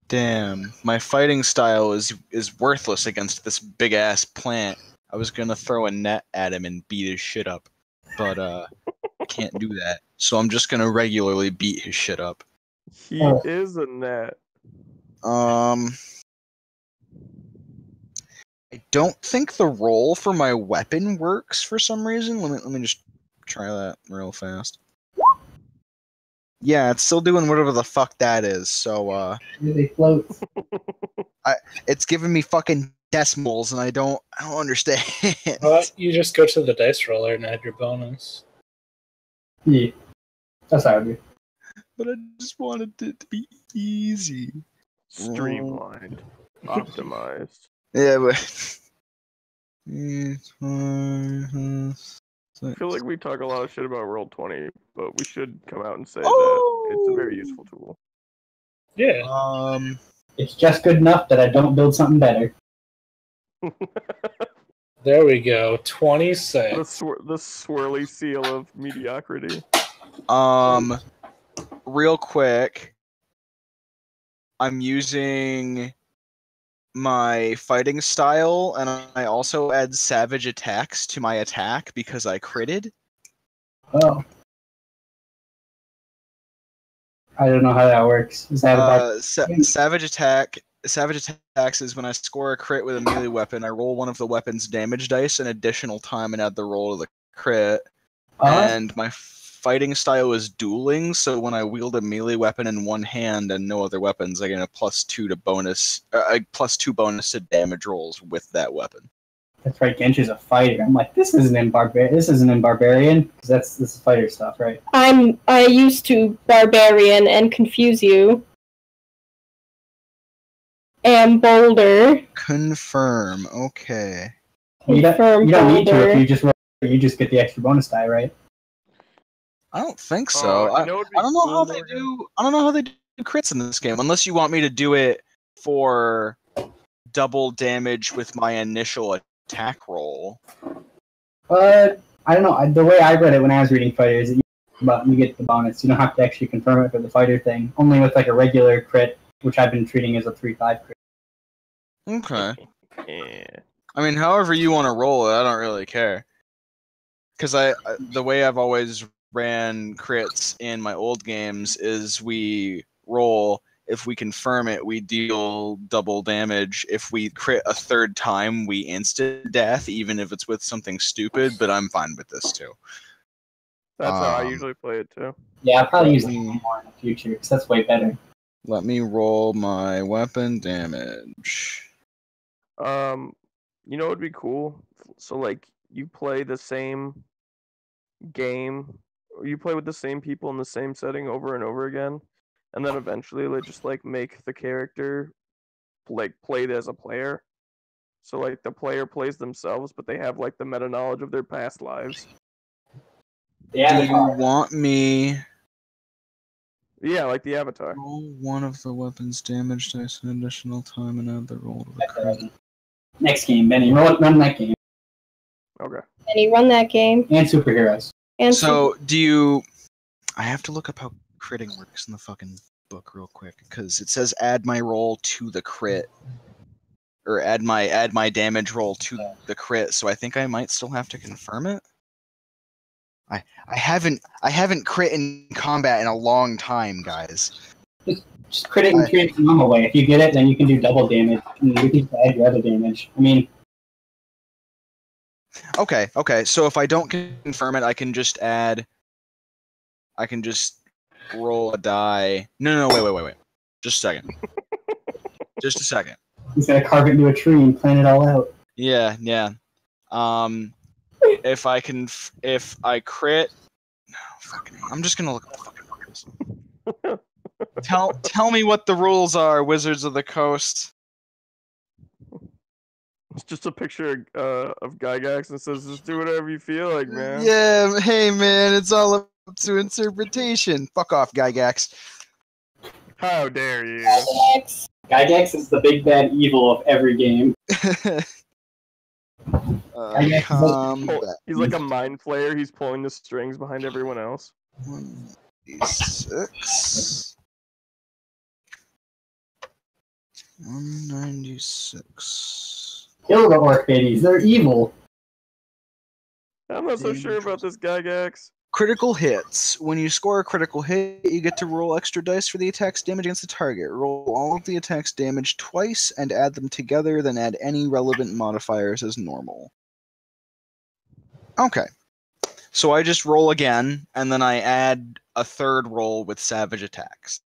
Damn, my fighting style is worthless against this big ass plant. I was gonna throw a net at him and beat his shit up, but can't do that. So I'm just gonna regularly beat his shit up. He is a net. I don't think the roll for my weapon works for some reason. Let me just try that real fast. Yeah, it's still doing whatever the fuck that is. So They float. it's giving me fucking decimals, and I don't understand. Well, you just go to the dice roller and add your bonus. Yeah. That's how I do. But I just wanted it to be easy. Streamlined. Optimized. Yeah, but I feel like we talk a lot of shit about Roll20, but we should come out and say that it's a very useful tool. Yeah. It's just good enough that I don't build something better. There we go. 26. The swirly seal of mediocrity. Real quick, I'm using my fighting style, and I also add savage attacks to my attack because I critted. Oh. I don't know how that works. Is that about Savage attacks is when I score a crit with a melee weapon, I roll one of the weapon's damage dice an additional time and add the roll of the crit. And my fighting style is dueling, so when I wield a melee weapon in one hand and no other weapons, I get a +2 bonus to damage rolls with that weapon. That's right, Gensha's a fighter. I'm like, this isn't in Barbarian, because this is fighter stuff, right? I used to Barbarian and confuse you. Am Boulder. Confirm. Okay. You don't need to if you just get the extra bonus die, right? I don't think so. I don't know how they do. I don't know how they do crits in this game, unless you want me to do it for double damage with my initial attack roll. I don't know. The way I read it when I was reading fighters, you get the bonus. You don't have to actually confirm it for the fighter thing. Only with like a regular crit, which I've been treating as a 3/5 crit. Okay. Yeah. I mean, however you want to roll it, I don't really care. Because the way I've always ran crits in my old games is we roll. If we confirm it, we deal double damage. If we crit a third time, we instant death, even if it's with something stupid. But I'm fine with this too. That's how I usually play it too. Yeah, I'll probably use it more in the future, because that's way better. Let me roll my weapon damage. You know what would be cool? So like you play the same game, or you play with the same people in the same setting over and over again, and then eventually they just like make the character like played as a player. So like the player plays themselves, but they have like the meta knowledge of their past lives. Yeah. Do you want me? Yeah, like the Avatar. Roll one of the weapon's damage dice an additional time and add the roll to the crit. Next game, Benny. Run that game. Okay. And he run that game. And superheroes. And So, do you... I have to look up how critting works in the fucking book real quick, because it says add my roll to the crit, or add my damage roll to the crit. So I think I might still have to confirm it. I haven't crit in combat in a long time, guys. Just crit it and treat it the normal way. If you get it, then you can do double damage, and you can add your other damage. I mean, Okay. So if I don't confirm it, I can just roll a die. No, wait. Just a second. Just a second. he's gonna carve it into a tree and plan it all out. Yeah. If I crit, no, fucking, I'm just gonna look at the fucking rules. Tell me what the rules are, Wizards of the Coast. It's just a picture of Gygax and says, "Just do whatever you feel like, man." Yeah, hey man, it's all up to interpretation. Fuck off, Gygax. How dare you? Gygax is the big bad evil of every game. He's like a mind flayer. He's pulling the strings behind everyone else. 196. 196. Kill the orc babies, they're evil. I'm not so sure about this Gygax. Critical hits. When you score a critical hit, you get to roll extra dice for the attack's damage against the target. Roll all of the attack's damage twice and add them together, then add any relevant modifiers as normal. Okay. So I just roll again, and then I add a third roll with savage attacks.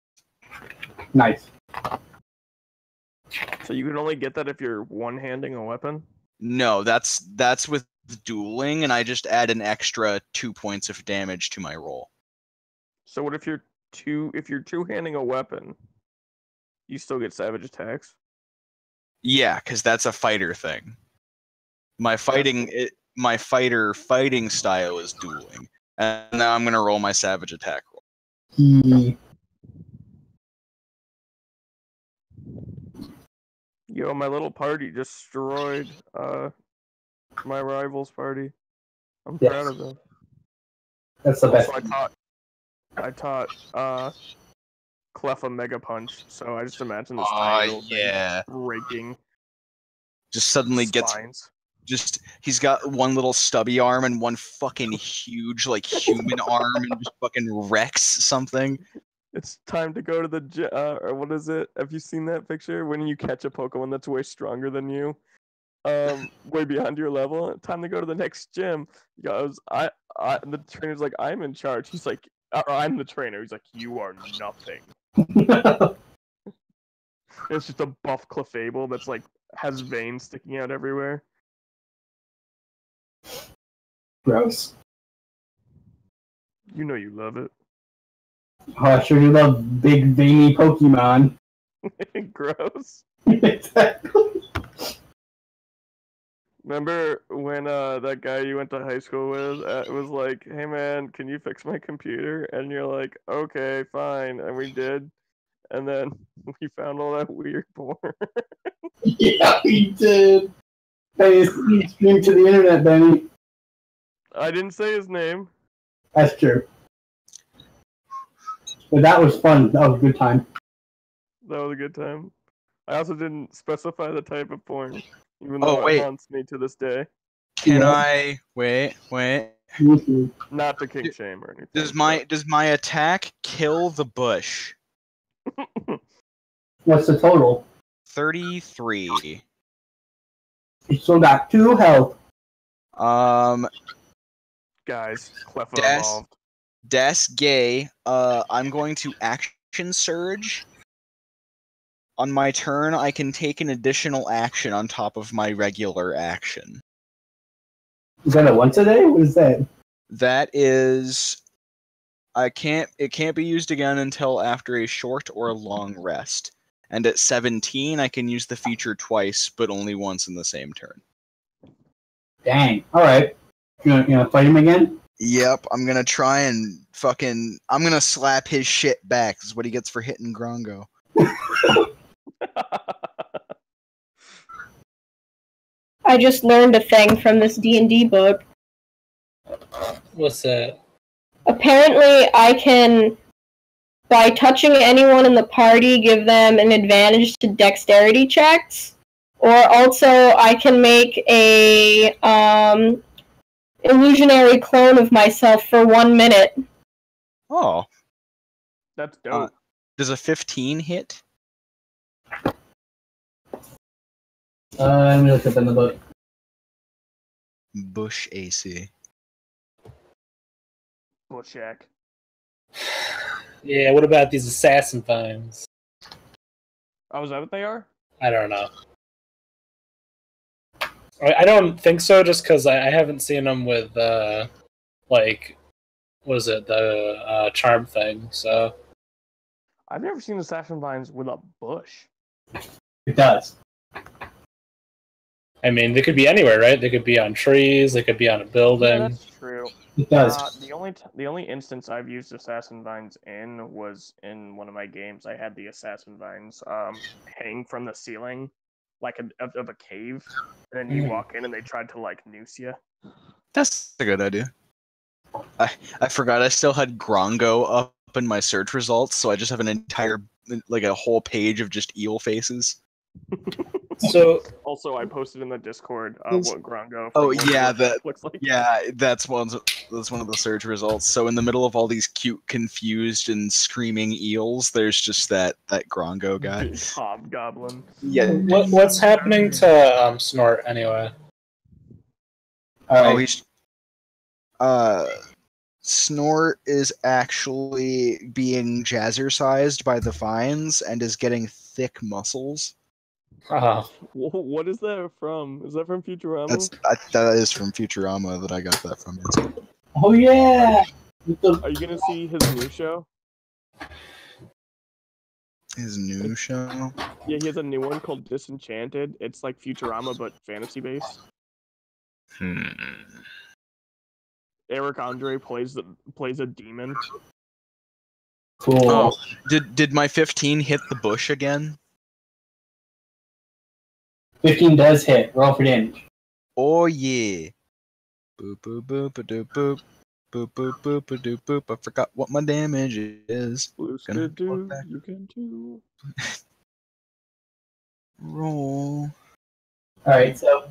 Nice. So you can only get that if you're one-handing a weapon? No, that's with dueling, and I just add an extra 2 points of damage to my roll. So what if you're two-handing a weapon, you still get savage attacks? Yeah, because that's a fighter thing. My fighting style is dueling, and now I'm gonna roll my savage attack roll. Yo, my little party destroyed my rival's party. I'm proud of them. That's the best. Also, I taught Clef a Mega Punch, so I just imagine this tiny little thing breaking. Just suddenly spines. He's got one little stubby arm and one fucking huge like human arm and just fucking wrecks something. It's time to go to the or what is it? Have you seen that picture when you catch a Pokemon that's way stronger than you, way beyond your level? Time to go to the next gym. He goes, and the trainer's like, I'm in charge. He's like, I'm the trainer. He's like, you are nothing. It's just a buff Clefable that's like has veins sticking out everywhere. Gross. You know you love it. Oh, I sure do love big veiny Pokemon. Gross. Exactly. Remember when that guy you went to high school with was like, "Hey man, can you fix my computer?" And you're like, "Okay, fine," and we did, and then we found all that weird porn. Yeah, we did. Hey, stream to the internet, Benny. I didn't say his name. That's true. But that was fun. That was a good time. That was a good time. I also didn't specify the type of porn, even though it haunts me to this day. Can I wait? Not to kink shame or anything. Does my attack kill the bush? What's the total? 33. You still got 2 health. Guys, Cleffa evolved. Des gay. I'm going to action surge. On my turn, I can take an additional action on top of my regular action. Is that a once a day? What is that? That is, it can't be used again until after a short or long rest. And at 17, I can use the feature twice, but only once in the same turn. Dang. All right. You gonna fight him again? Yep, I'm gonna try and I'm gonna slap his shit back. This is what he gets for hitting Grongo. I just learned a thing from this D&D book. What's that? apparently I can, by touching anyone in the party, give them an advantage to dexterity checks, or also I can make a illusionary clone of myself for 1 minute. Oh, That's dope. does a 15 hit? Let me look up in the book. Bush AC. Bushak. Yeah, what about these assassin vines? Oh, is that what they are? I don't know. I don't think so, just because I haven't seen them with, like, what is it, the charm thing, so... I've never seen assassin vines with a bush. It does. I mean, they could be anywhere, right? They could be on trees, they could be on a building. Yeah, that's true. It does. The only instance I've used assassin vines in was in one of my games. I had the assassin vines hang from the ceiling, like of a cave, and then you walk in and they tried to like noose you. That's a good idea. I forgot I still had Grongo up in my search results, so I just have an entire, like a whole page of just eel faces. So Also, I posted in the Discord what Grongo. Oh yeah, that looks like. Yeah, that's one of the search results. So in the middle of all these cute, confused, and screaming eels, there's just that Grongo guy. Hobgoblin. Yeah. what's happening to Snort anyway? All right. he's Snort is actually being jazzercised by the vines and is getting thick muscles. Oh, What is that from? Is that from Futurama? That is from Futurama that I got that from. Oh yeah. Are you gonna see his new show? His new show? Yeah, he has a new one called Disenchanted. It's like Futurama but fantasy based. Eric Andre plays a demon. Cool. Oh, did my 15 hit the bush again? 15 does hit. Roll for damage. Oh yeah. Boop boop boop a doop boop. Boop boop boop a doop boop. I forgot what my damage is. Gonna Do you can do. Roll. Alright, so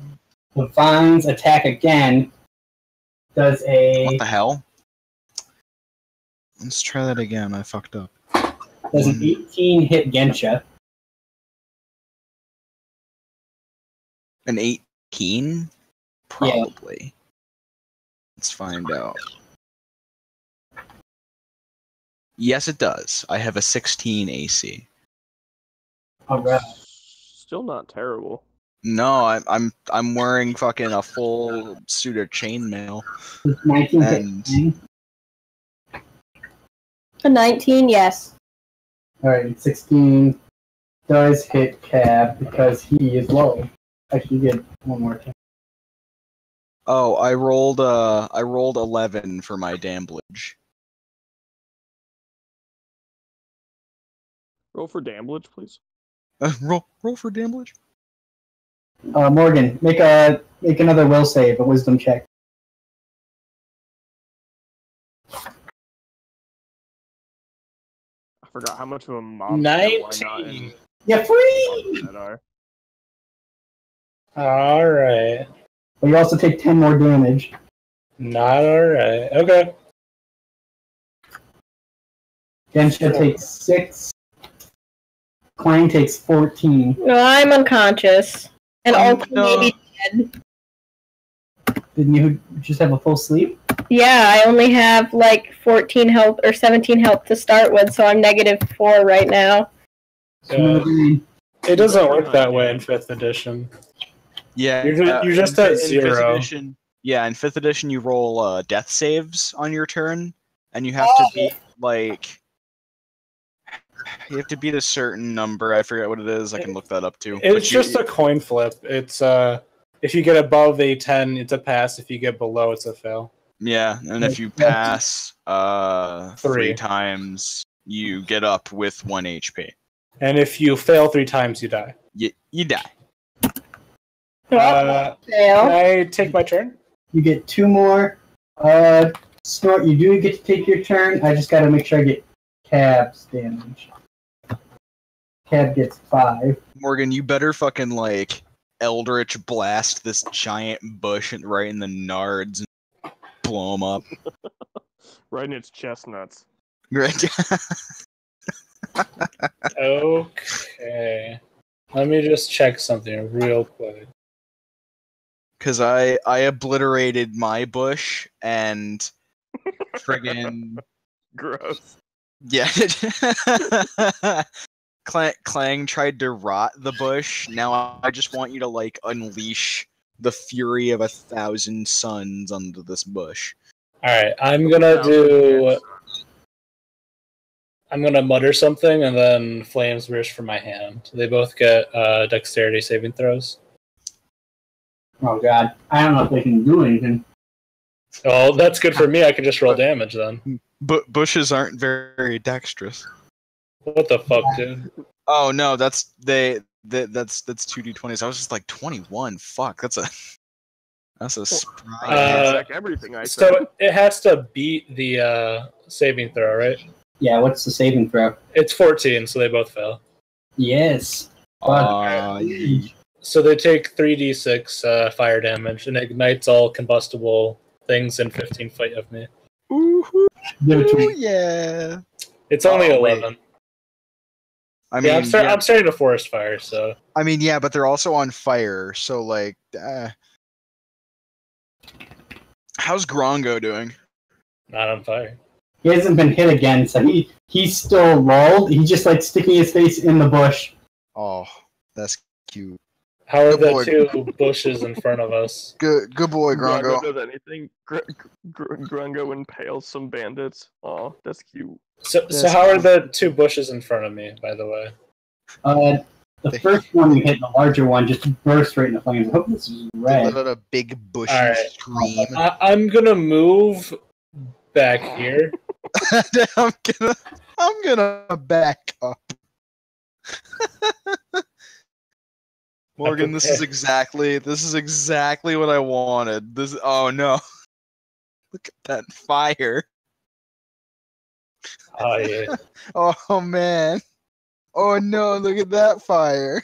the vines attack again. Does a What the hell? Let's try that again. I fucked up. does an 18 hit Gensha. An 18? Probably. Let's find out. Yes, it does. I have a 16 AC. Alright. Still not terrible. No, I'm wearing fucking a full suit of chainmail. 19 And- hit. A 19, yes. Alright, 16 does hit Cab because he is low. Actually, you get one more time. Oh, I rolled 11 for my damblage. Roll for damblage, please. Roll for damblage. Morgan, make another will save, a wisdom check. I forgot how much of a mob. 19. Yeah, free! That are. Alright. But you also take 10 more damage. Not alright. Okay. Gensha takes 6. Klein takes 14. No, I'm unconscious. And Ulti no. may be dead. Didn't you just have a full sleep? Yeah, I only have like 14 health or 17 health to start with, so I'm -4 right now. It doesn't work that way in 5th edition. Yeah, You're just in at in 0. 5th edition, yeah, in 5th edition, you roll death saves on your turn, and you have to beat you have to beat a certain number. I forget what it is. I can look that up too. It's just a coin flip. It's if you get above a 10, it's a pass. If you get below, it's a fail. Yeah, and if you pass 3 3. times, you get up with 1 HP. And if you fail 3 times, you die. You die. Fail. Can I take my turn? You get 2 more Snort, you do get to take your turn. I just gotta make sure I get Cab's damage. Cab gets 5. Morgan, you better fucking like Eldritch blast this giant bush right in the nards and blow them up. Right in its chestnuts. Right. Okay. Let me just check something real quick. Because I obliterated my bush and friggin' Gross. yeah. Clang tried to rot the bush. Now I just want you to like unleash the fury of 1,000 suns onto this bush. Alright, I'm gonna mutter something and then flames burst from my hand. They both get dexterity saving throws. Oh god. I don't know if they can do anything. Oh, that's good for me. I can just roll damage then. But bushes aren't very dexterous. What the fuck, dude? Oh no, that's 2d20s. I was just like 21. Fuck, that's a surprise. Check everything I said. So it has to beat the saving throw, right? Yeah, what's the saving throw? It's 14, so they both fail. Yes. So they take 3d6 fire damage and ignites all combustible things in 15 feet of me. Ooh, Ooh, yeah. It's only Oh, 11. I mean, I'm starting a forest fire, so. I mean, yeah, but they're also on fire, so like, how's Grongo doing? Not on fire. He hasn't been hit again, so he's still lulled. He's just like sticking his face in the bush. Oh, that's cute. How are Good the boy. two bushes in front of us? Good boy, Grongo. does anything. Grungo impales some bandits. Oh, that's cute. So how are the two bushes in front of me, by the way? The first one you hit, the larger one, just burst right in the flames. I hope this is They red. let out a big bushy Alright. scream. I'm gonna move back here. I'm gonna back up. Morgan, this is exactly what I wanted. Oh no. Look at that fire. Oh yeah. Oh man. Oh no, look at that fire.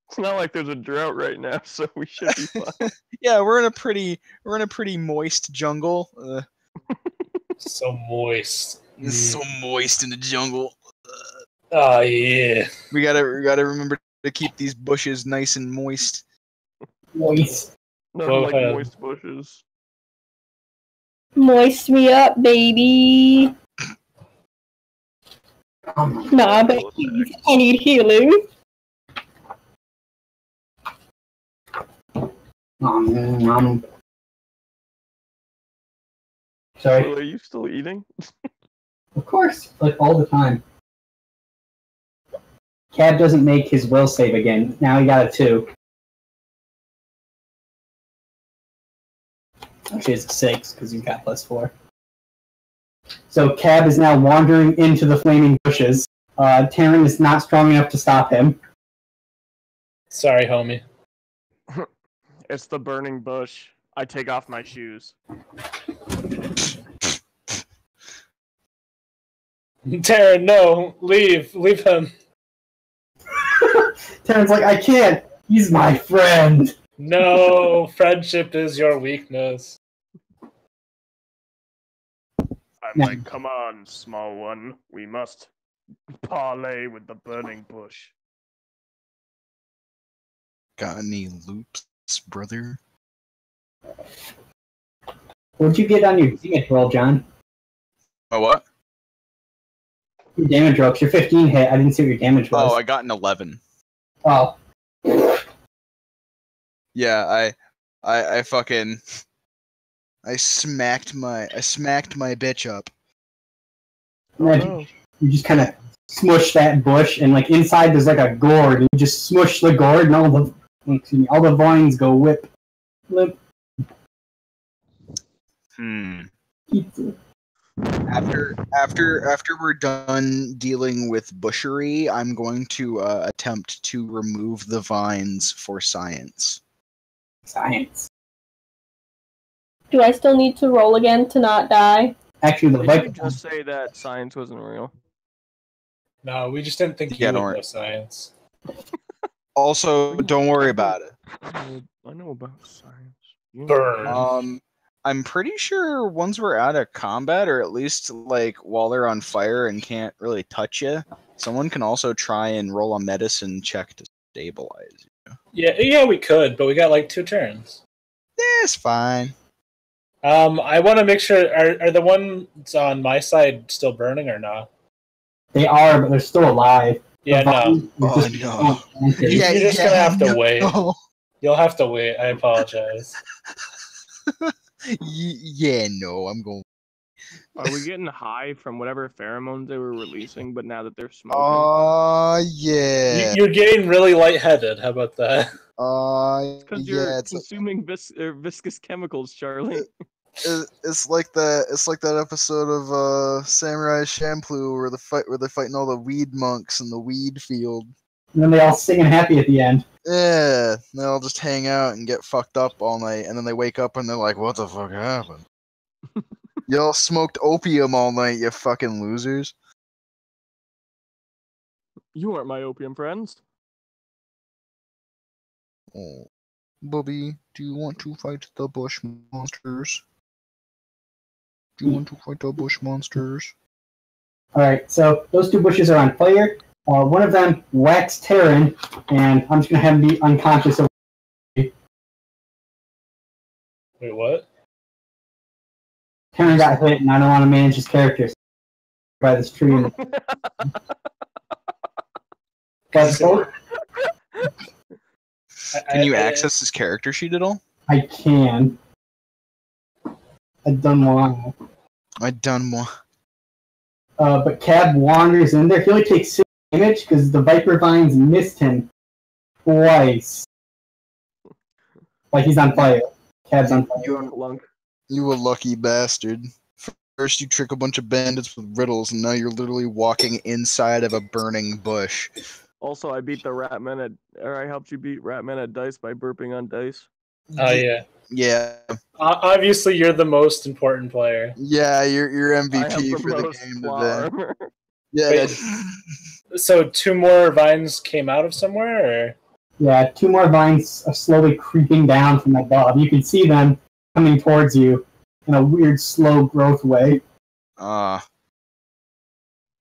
It's not like there's a drought right now, so we should be fine. Yeah, we're in a pretty moist jungle. So moist. It's so moist in the jungle. Oh yeah. We gotta remember to keep these bushes nice and moist. Moist. Nothing Go like ahead. moist bushes. Moist me up, baby. Nah, but I need healing. Sorry. Will, are you still eating? Of course, like all the time. Cab doesn't make his will save again. Now he got a 2. Actually, it's a 6 because you got +4. So Cab is now wandering into the flaming bushes. Taryn is not strong enough to stop him. Sorry, homie. It's the burning bush. I take off my shoes. Taryn, no, leave him. Taryn's like, I can't. He's my friend. No, friendship is your weakness. I'm like, come on, small one. We must parley with the burning bush. Got any loops, brother? What'd you get on your damage roll, John? Oh, what? Your damage roll, 'cause your 15 hit. I didn't see what your damage was. Oh, I got an 11. Oh. Yeah, I fucking I smacked my bitch up. You just kind of smush that bush, and like inside there's like a gourd. You just smush the gourd, and all the vines go limp. After we're done dealing with bushery, I'm going to attempt to remove the vines for science. Science. Do I still need to roll again to not die? Actually, the Did Viper you just say that science wasn't real? No, we just didn't think Yeah, you don't would worry. know science. Also, don't worry about it. I know about science. Burn. I'm pretty sure once we're out of combat, or at least like while they're on fire and can't really touch you, someone can also try and roll a medicine check to stabilize you. Yeah, we could, but we got like 2 turns. It's fine. I want to make sure are the ones on my side still burning or not? They are, but they're still alive. Yeah, The no. vines are Oh, just- no. You're just gonna have to wait. no. You'll have to wait. I apologize. Yeah, no, I'm going. Are we getting high from whatever pheromones they were releasing, but now that they're smoking? Yeah. You're getting really lightheaded. How about that? Because you're Yeah. It's consuming viscous chemicals, Charlie. it's like that episode of Samurai Champloo where they're fighting all the weed monks in the weed field. And then they all sing and happy at the end. Yeah, they all just hang out and get fucked up all night, and then they wake up and they're like, "What the fuck happened? Y'all smoked opium all night, you fucking losers." You aren't my opium friends. Oh, Bubby, do you want to fight the bush monsters? Do you want to fight the bush monsters? Alright, so those 2 bushes are on fire. One of them whacks Terran, and I'm just going to have him be unconscious. Wait, what? Terran got hit, and I don't want to manage his characters by this tree. But both, Can you access his character sheet at all? I can. I done one. I done one. But Cab wanders in there. He only takes 6 damage because the Viper Vines missed him twice. Like he's on fire. Cab's on fire. You a lucky bastard. First you trick a bunch of bandits with riddles, and now you're literally walking inside of a burning bush. Also, I beat the Ratman I helped you beat Ratman at dice by burping on dice. Oh yeah. Yeah. Obviously, you're the most important player. Yeah, you're MVP I have the for the most game claw today. armor. Yeah. Wait. So 2 more vines came out of somewhere, or? Yeah, 2 more vines are slowly creeping down from above. You can see them coming towards you in a weird, slow growth way. They're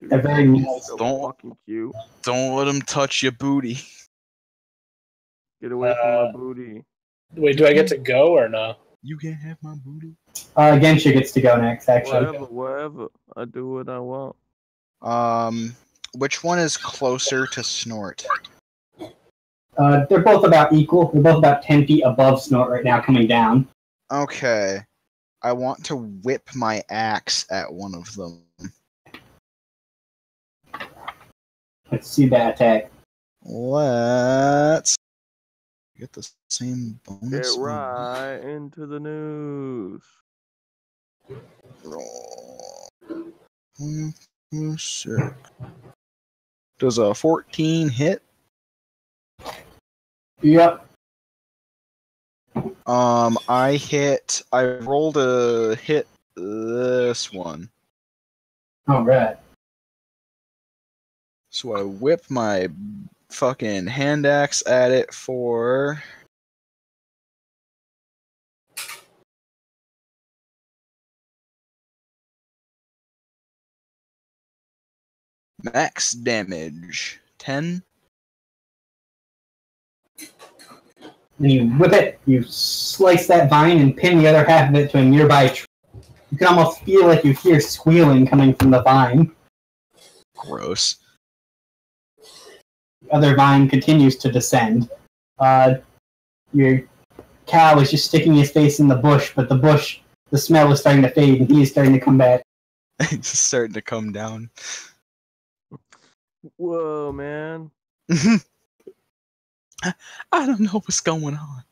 very nice. So Don't- fucking cute. Don't let them touch your booty. Get away from my booty. Wait, do I get to go or no? You can't have my booty. Gensha gets to go next, actually. Whatever. I do what I want. Which one is closer to Snort? They're both about equal. They're both about 10 feet above Snort right now, coming down. Okay. I want to whip my axe at one of them. Let's see that attack. Let's get the same bonus. Get right into the news. Roll. Sick. Does a 14 hit? Yep. I rolled a hit this one. Alright. So I whip my fucking hand axe at it for max damage. 10. And you whip it, you slice that vine and pin the other half of it to a nearby tree. You can almost feel like you hear squealing coming from the vine. Gross. The other vine continues to descend. Your cow is just sticking his face in the bush, but the smell is starting to fade and he is starting to come back. It's starting to come down. Whoa, man. I don't know what's going on.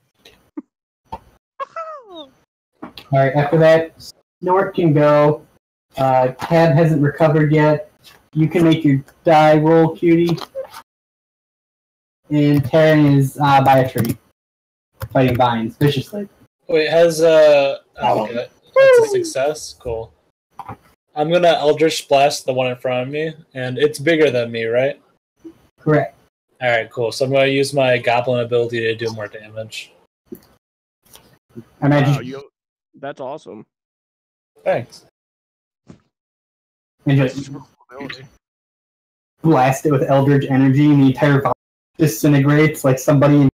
Alright, after that, Snort can go. Cab hasn't recovered yet. You can make your die roll, cutie. And Terran is by a tree, fighting vines viciously. Wait, has okay. That's a success. Cool. I'm gonna Eldritch Blast the one in front of me, and it's bigger than me, right? Correct. All right, cool. So I'm gonna use my Goblin ability to do more damage. I imagine Wow, that's awesome. Thanks. you That's just a cool ability. blast it with Eldritch energy, and the entire volume disintegrates like somebody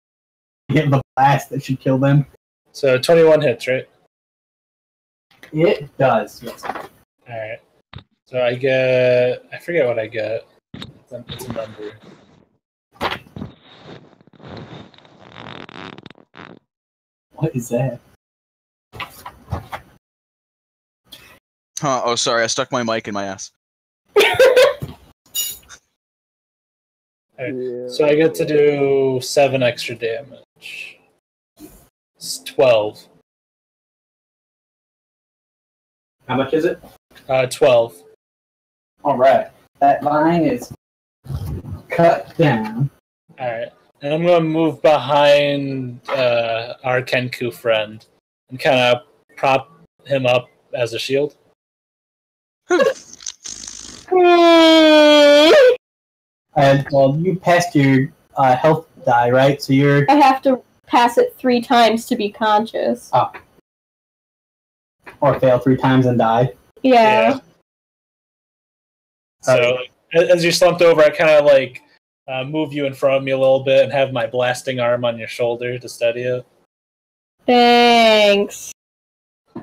hit the blast that should kill them. So 21 hits, right? It does, yes. All right. So I forget what I get. It's a number. What is that? Huh, oh, sorry, I stuck my mic in my ass. Right. So I get to do 7 extra damage. It's 12. How much is it? 12. Alright. That line is cut down. Alright. And I'm going to move behind our Kenku friend and kind of prop him up as a shield. And, well, you passed your health die, right? So you're... I have to pass it 3 times to be conscious. Oh. Or fail 3 times and die. Yeah. So as you slumped over, I kind of like move you in front of me a little bit and have my blasting arm on your shoulder to steady it. Thanks.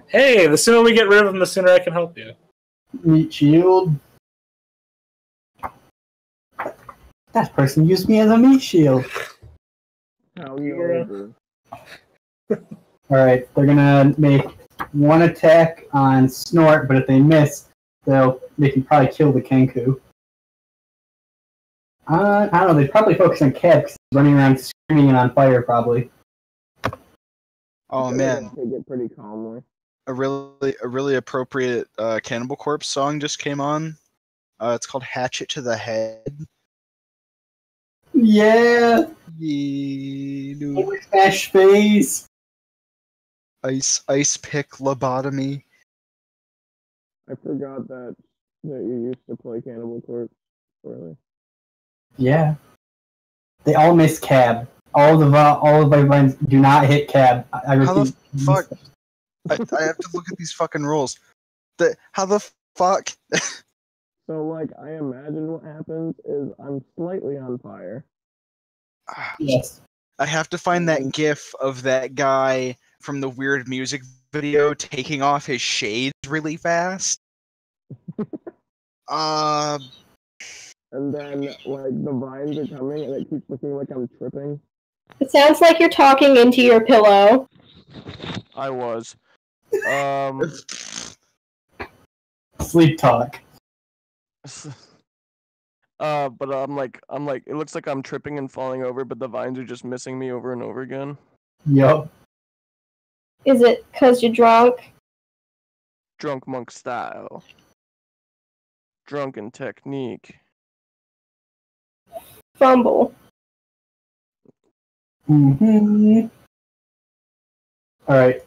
Hey, the sooner we get rid of him, the sooner I can help you. Meat shield. That person used me as a meat shield. How you Alright, they're gonna make 1 attack on Snort, but if they miss, they can probably kill the Kenku. I don't know, they'd probably focus on Cab because he's running around screaming and on fire, probably. Oh man, Take it pretty calmly. a really appropriate Cannibal Corpse song just came on. It's called "Hatchet to the Head." Yeah! Yeah. Smash face! Ice pick lobotomy. I forgot that you used to play Cannibal Corpse. Really? Yeah. They all miss Cab. All of my lines do not hit Cab. I How the repeat, fuck? I have to look at these fucking rules. How the fuck? So, like, I imagine what happens is I'm slightly on fire. Yes. I have to find that gif of that guy from the weird music video taking off his shades really fast. And then, like, the vines are coming and it keeps looking like I'm tripping. It sounds like you're talking into your pillow. I was. Sleep talk. But I'm like, it looks like I'm tripping and falling over, but the vines are just missing me over and over again. Yup. Is it because you're drunk? Drunk monk style. Drunken technique. Fumble. Mm-hmm. Alright,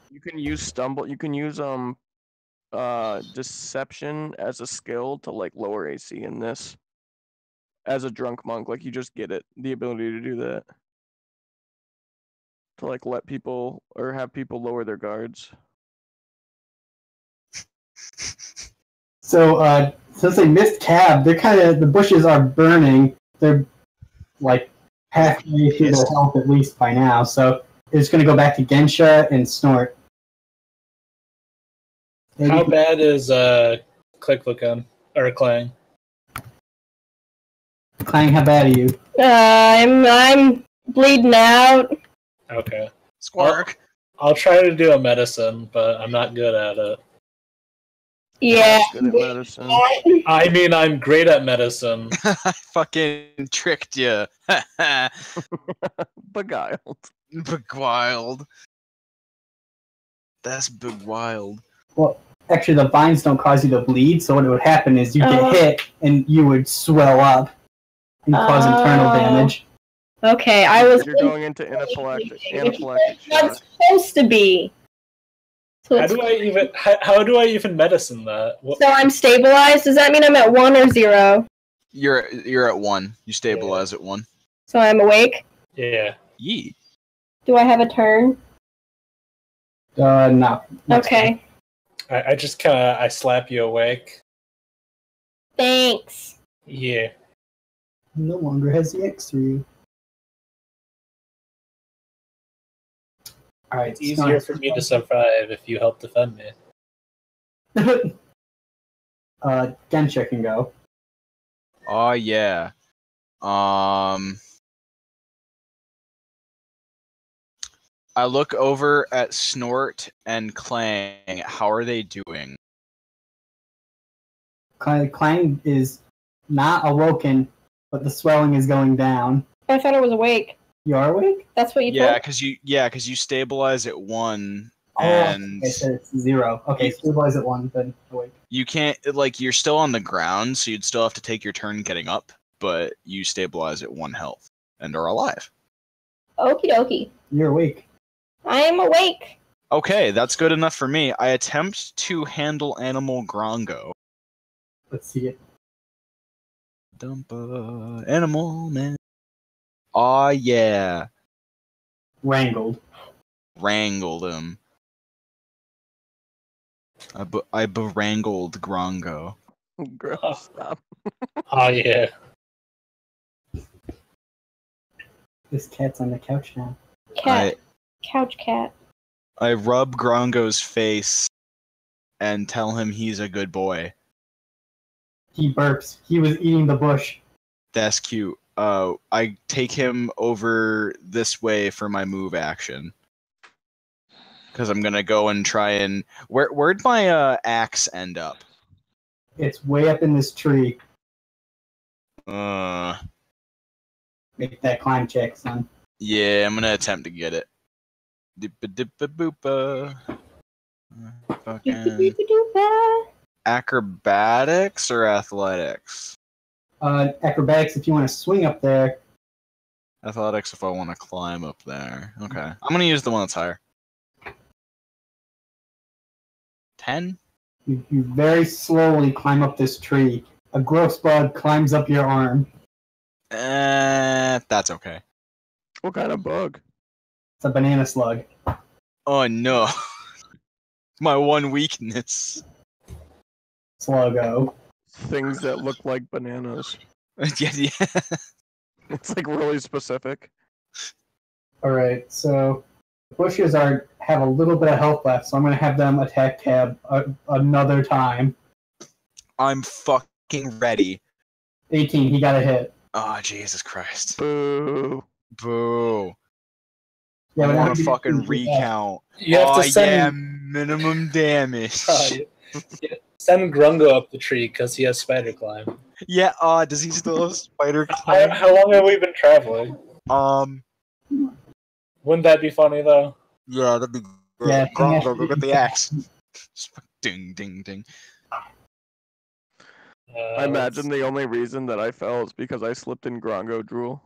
You can use stumble. You can use deception as a skill to like lower AC in this. As a drunk monk, like you just get the ability to do that. To like let people or have people lower their guards. so, since they missed Cab, the bushes are burning. They're, like, halfway through their health at least by now, so it's gonna go back to Gensha and Snort. How bad is Click looking? Or Clang? Clang, how bad are you? I'm bleeding out. Okay. Squark. I'll try to do a medicine, but I'm not good at it. Yeah. Good at medicine. I mean, I'm great at medicine. I fucking tricked you. Beguiled. Beguiled. That's big wild. Well, actually, the vines don't cause you to bleed, so what would happen is you get hit, and you would swell up and cause internal damage. Okay, I was. You're going into anaphylactic It's shock. not supposed to be. So, How do I even medicine that? so I'm stabilized. Does that mean I'm at 1 or 0? You're at 1. You stabilize at 1. So I'm awake. Yeah. Yee. Do I have a turn? No. Okay. I just kind of I slap you awake. Thanks. Yeah. No longer has the X3. Alright, It's easier for me to survive if you help defend me. Gensha can go. Oh yeah. I look over at Snort and Clang. How are they doing? Clang is not awoken, but the swelling is going down. I thought I was awake. You are awake? That's what you Yeah, told? because you stabilize at 1, Oh, and okay, so it's 0. Okay, stabilize at 1, then awake. you can't you're still on the ground, so you'd still have to take your turn getting up, but you stabilize at 1 health and are alive. Okie dokie. You're awake. I am awake. Okay, that's good enough for me. I attempt to handle animal Grongo. Let's see it. Dumpa animal man. Aw yeah. Wrangled. Wrangled him. I wrangled Grongo. Gross. Stop. Oh yeah. This cat's on the couch now. Cat. Couch cat. I rub Grongo's face and tell him he's a good boy. He burps. He was eating the bush. That's cute. I take him over this way for my move action. Because I'm gonna go and try and... Where'd my axe end up? It's way up in this tree. Uh, Make that climb check, son. yeah, I'm gonna attempt to get it. Dippa-dippa-boopa. Fucking... Doop-a-doop-a-doop-a. Acrobatics or athletics? Acrobatics if you want to swing up there. Athletics if I want to climb up there. Okay. I'm gonna use the one that's higher. 10? You very slowly climb up this tree. A gross bug climbs up your arm. That's okay. What kind of bug? It's a banana slug. Oh no. My one weakness. Sluggo. Things that look like bananas. yeah. It's like really specific. Alright, so the bushes have a little bit of health left, so I'm going to have them attack Cab another time. I'm fucking ready. 18, he got a hit. Oh, Jesus Christ. Boo. Boo. Yeah, I but want to I'm- fucking recount. You have Oh, to send. yeah, minimum damage. Yeah. Send Grungo up the tree because he has spider climb. Yeah, does he still have spider How, climb? how long have we been traveling? Wouldn't that be funny though? Yeah, that'd be great. Yeah, Grongo, go get the axe. Ding, ding, ding. I imagine the only reason that I fell is because I slipped in Grongo drool.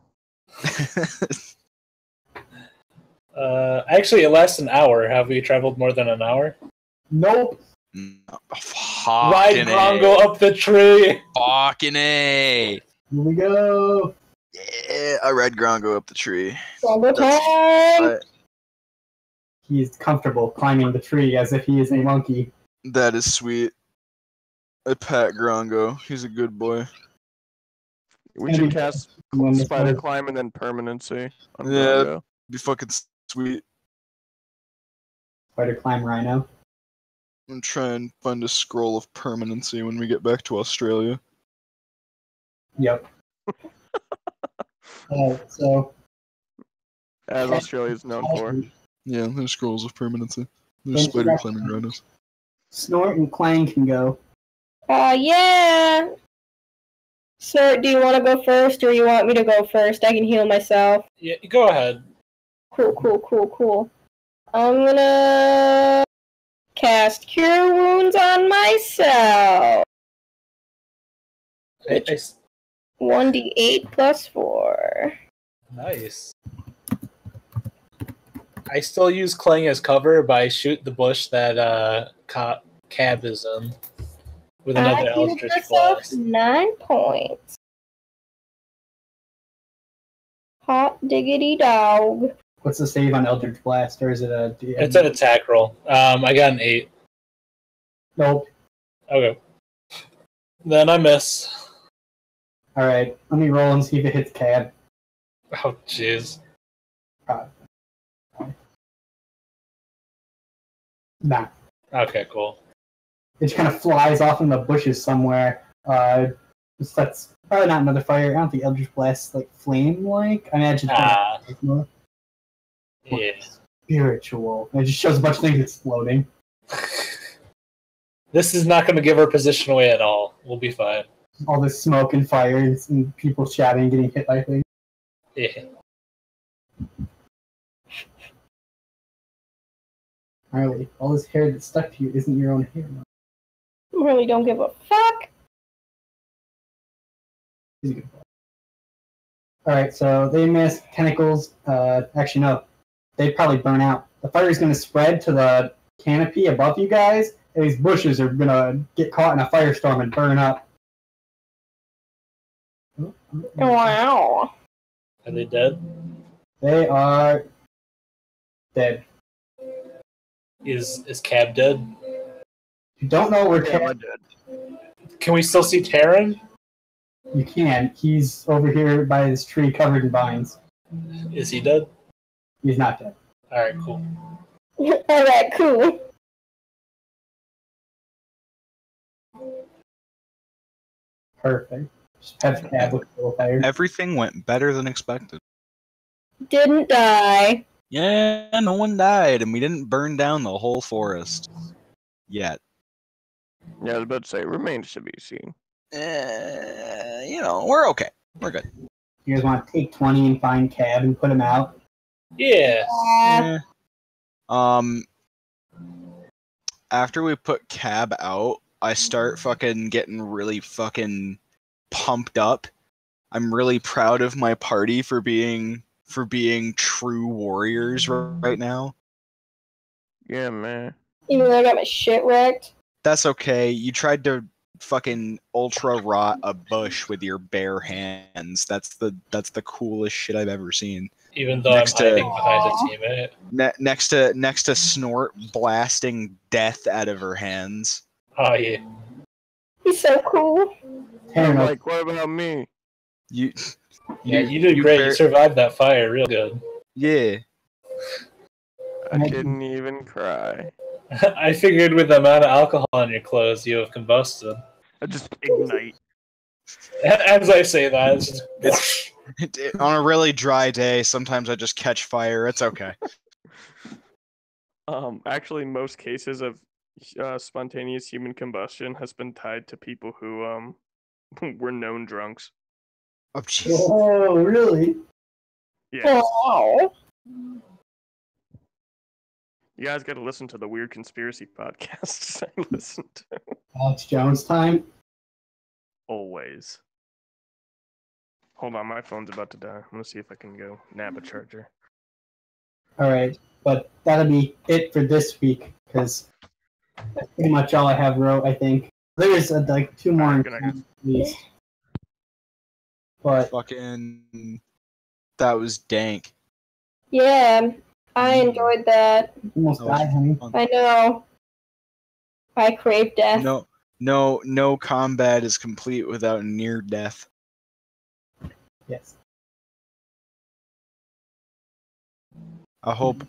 Actually, it lasts an hour. Have we traveled more than an hour? Nope. Ride Grongo up the tree! Fucking A. Here we go. Yeah, I ride Grongo up the tree. Grongo time! He's comfortable climbing the tree as if he is a monkey. That is sweet. I pat Grongo. He's a good boy. We should cast When this Spider one- Climb and then Permanency on Yeah. Grongo. Be fucking sweet. Spider climb rhino. I'm trying to find a scroll of permanency when we get back to Australia. Yep. So As Australia is known for. Yeah, there's scrolls of permanency. There's Thank you, spider guys. climbing rhinos. Snort and Clang can go. Yeah! Sir, do you want to go first or you want me to go first? I can heal myself. Yeah, go ahead. Cool. I'm gonna cast Cure Wounds on myself. I- 1d8 plus 4. Nice. I still use Clang as cover, but I shoot the bush that Cab is in with another I give Eldritch myself Blast. 9 points. Hot diggity dog. What's the save on Eldritch Blast, or is it a? It's an attack roll. I got an 8. Nope. Okay. Then I miss. All right, let me roll and see if it hits Cab. Oh, jeez. Nah. Okay, cool. It just kind of flies off in the bushes somewhere. That's probably not another fire. I don't think Eldritch Blast like flame-like. I imagine it's more Yeah. spiritual. It just shows a bunch of things exploding. This is not going to give our position away at all. We'll be fine. All this smoke and fire and people shouting and getting hit by things. Yeah. Riley, all this hair that's stuck to you isn't your own hair. Really don't give a fuck. Alright, so they miss tentacles. Actually, no. They probably burn out. The fire is going to spread to the canopy above you guys, and these bushes are going to get caught in a firestorm and burn up. Wow. Are they dead? They are dead. Is Cab dead? You don't know where Yeah, Cat. I'm dead. Can we still see Terran? You can. He's over here by this tree covered in vines. Is he dead? He's not dead. Alright, cool. Alright, cool. Perfect. Just have Cab look a little tired. Everything went better than expected. Didn't die. Yeah, no one died, and we didn't burn down the whole forest. Yet. Yeah, I was about to say, remains to be seen. We're okay. We're good. You guys want to take 20 and find Cab and put him out? Yeah. Eh. After we put Cab out, I start fucking getting really fucking pumped up. I'm really proud of my party for being true warriors right now. Yeah, man. Even though I got my shit wrecked. That's okay. You tried to fucking ultra rot a bush with your bare hands. That's the coolest shit I've ever seen. Even though Next I'm to- hiding behind a teammate. Next to Snort blasting death out of her hands. Oh, yeah. He's so cool. Terran, Like, what about me? You You did great. bar- You survived that fire real good. Yeah. I couldn't even cry. I figured with the amount of alcohol on your clothes, you have combusted. I just ignite. As I say that, it's just... On a really dry day, sometimes I just catch fire. It's okay. Actually, most cases of spontaneous human combustion has been tied to people who were known drunks. Oh, jeez. Oh, really? Yeah, Oh. you guys got to listen to the weird conspiracy podcasts I listen to. Alex Jones time. Always. Hold on, my phone's about to die. I'm gonna see if I can go nab a charger. Alright, but that'll be it for this week, because that's pretty much all I have wrote, I think. There's like 2 more Alright, good night, at least. But Fucking. That was dank. Yeah, I enjoyed that. almost That was died, honey. fun. I know. I crave death. No combat is complete without near death. Yes. I hope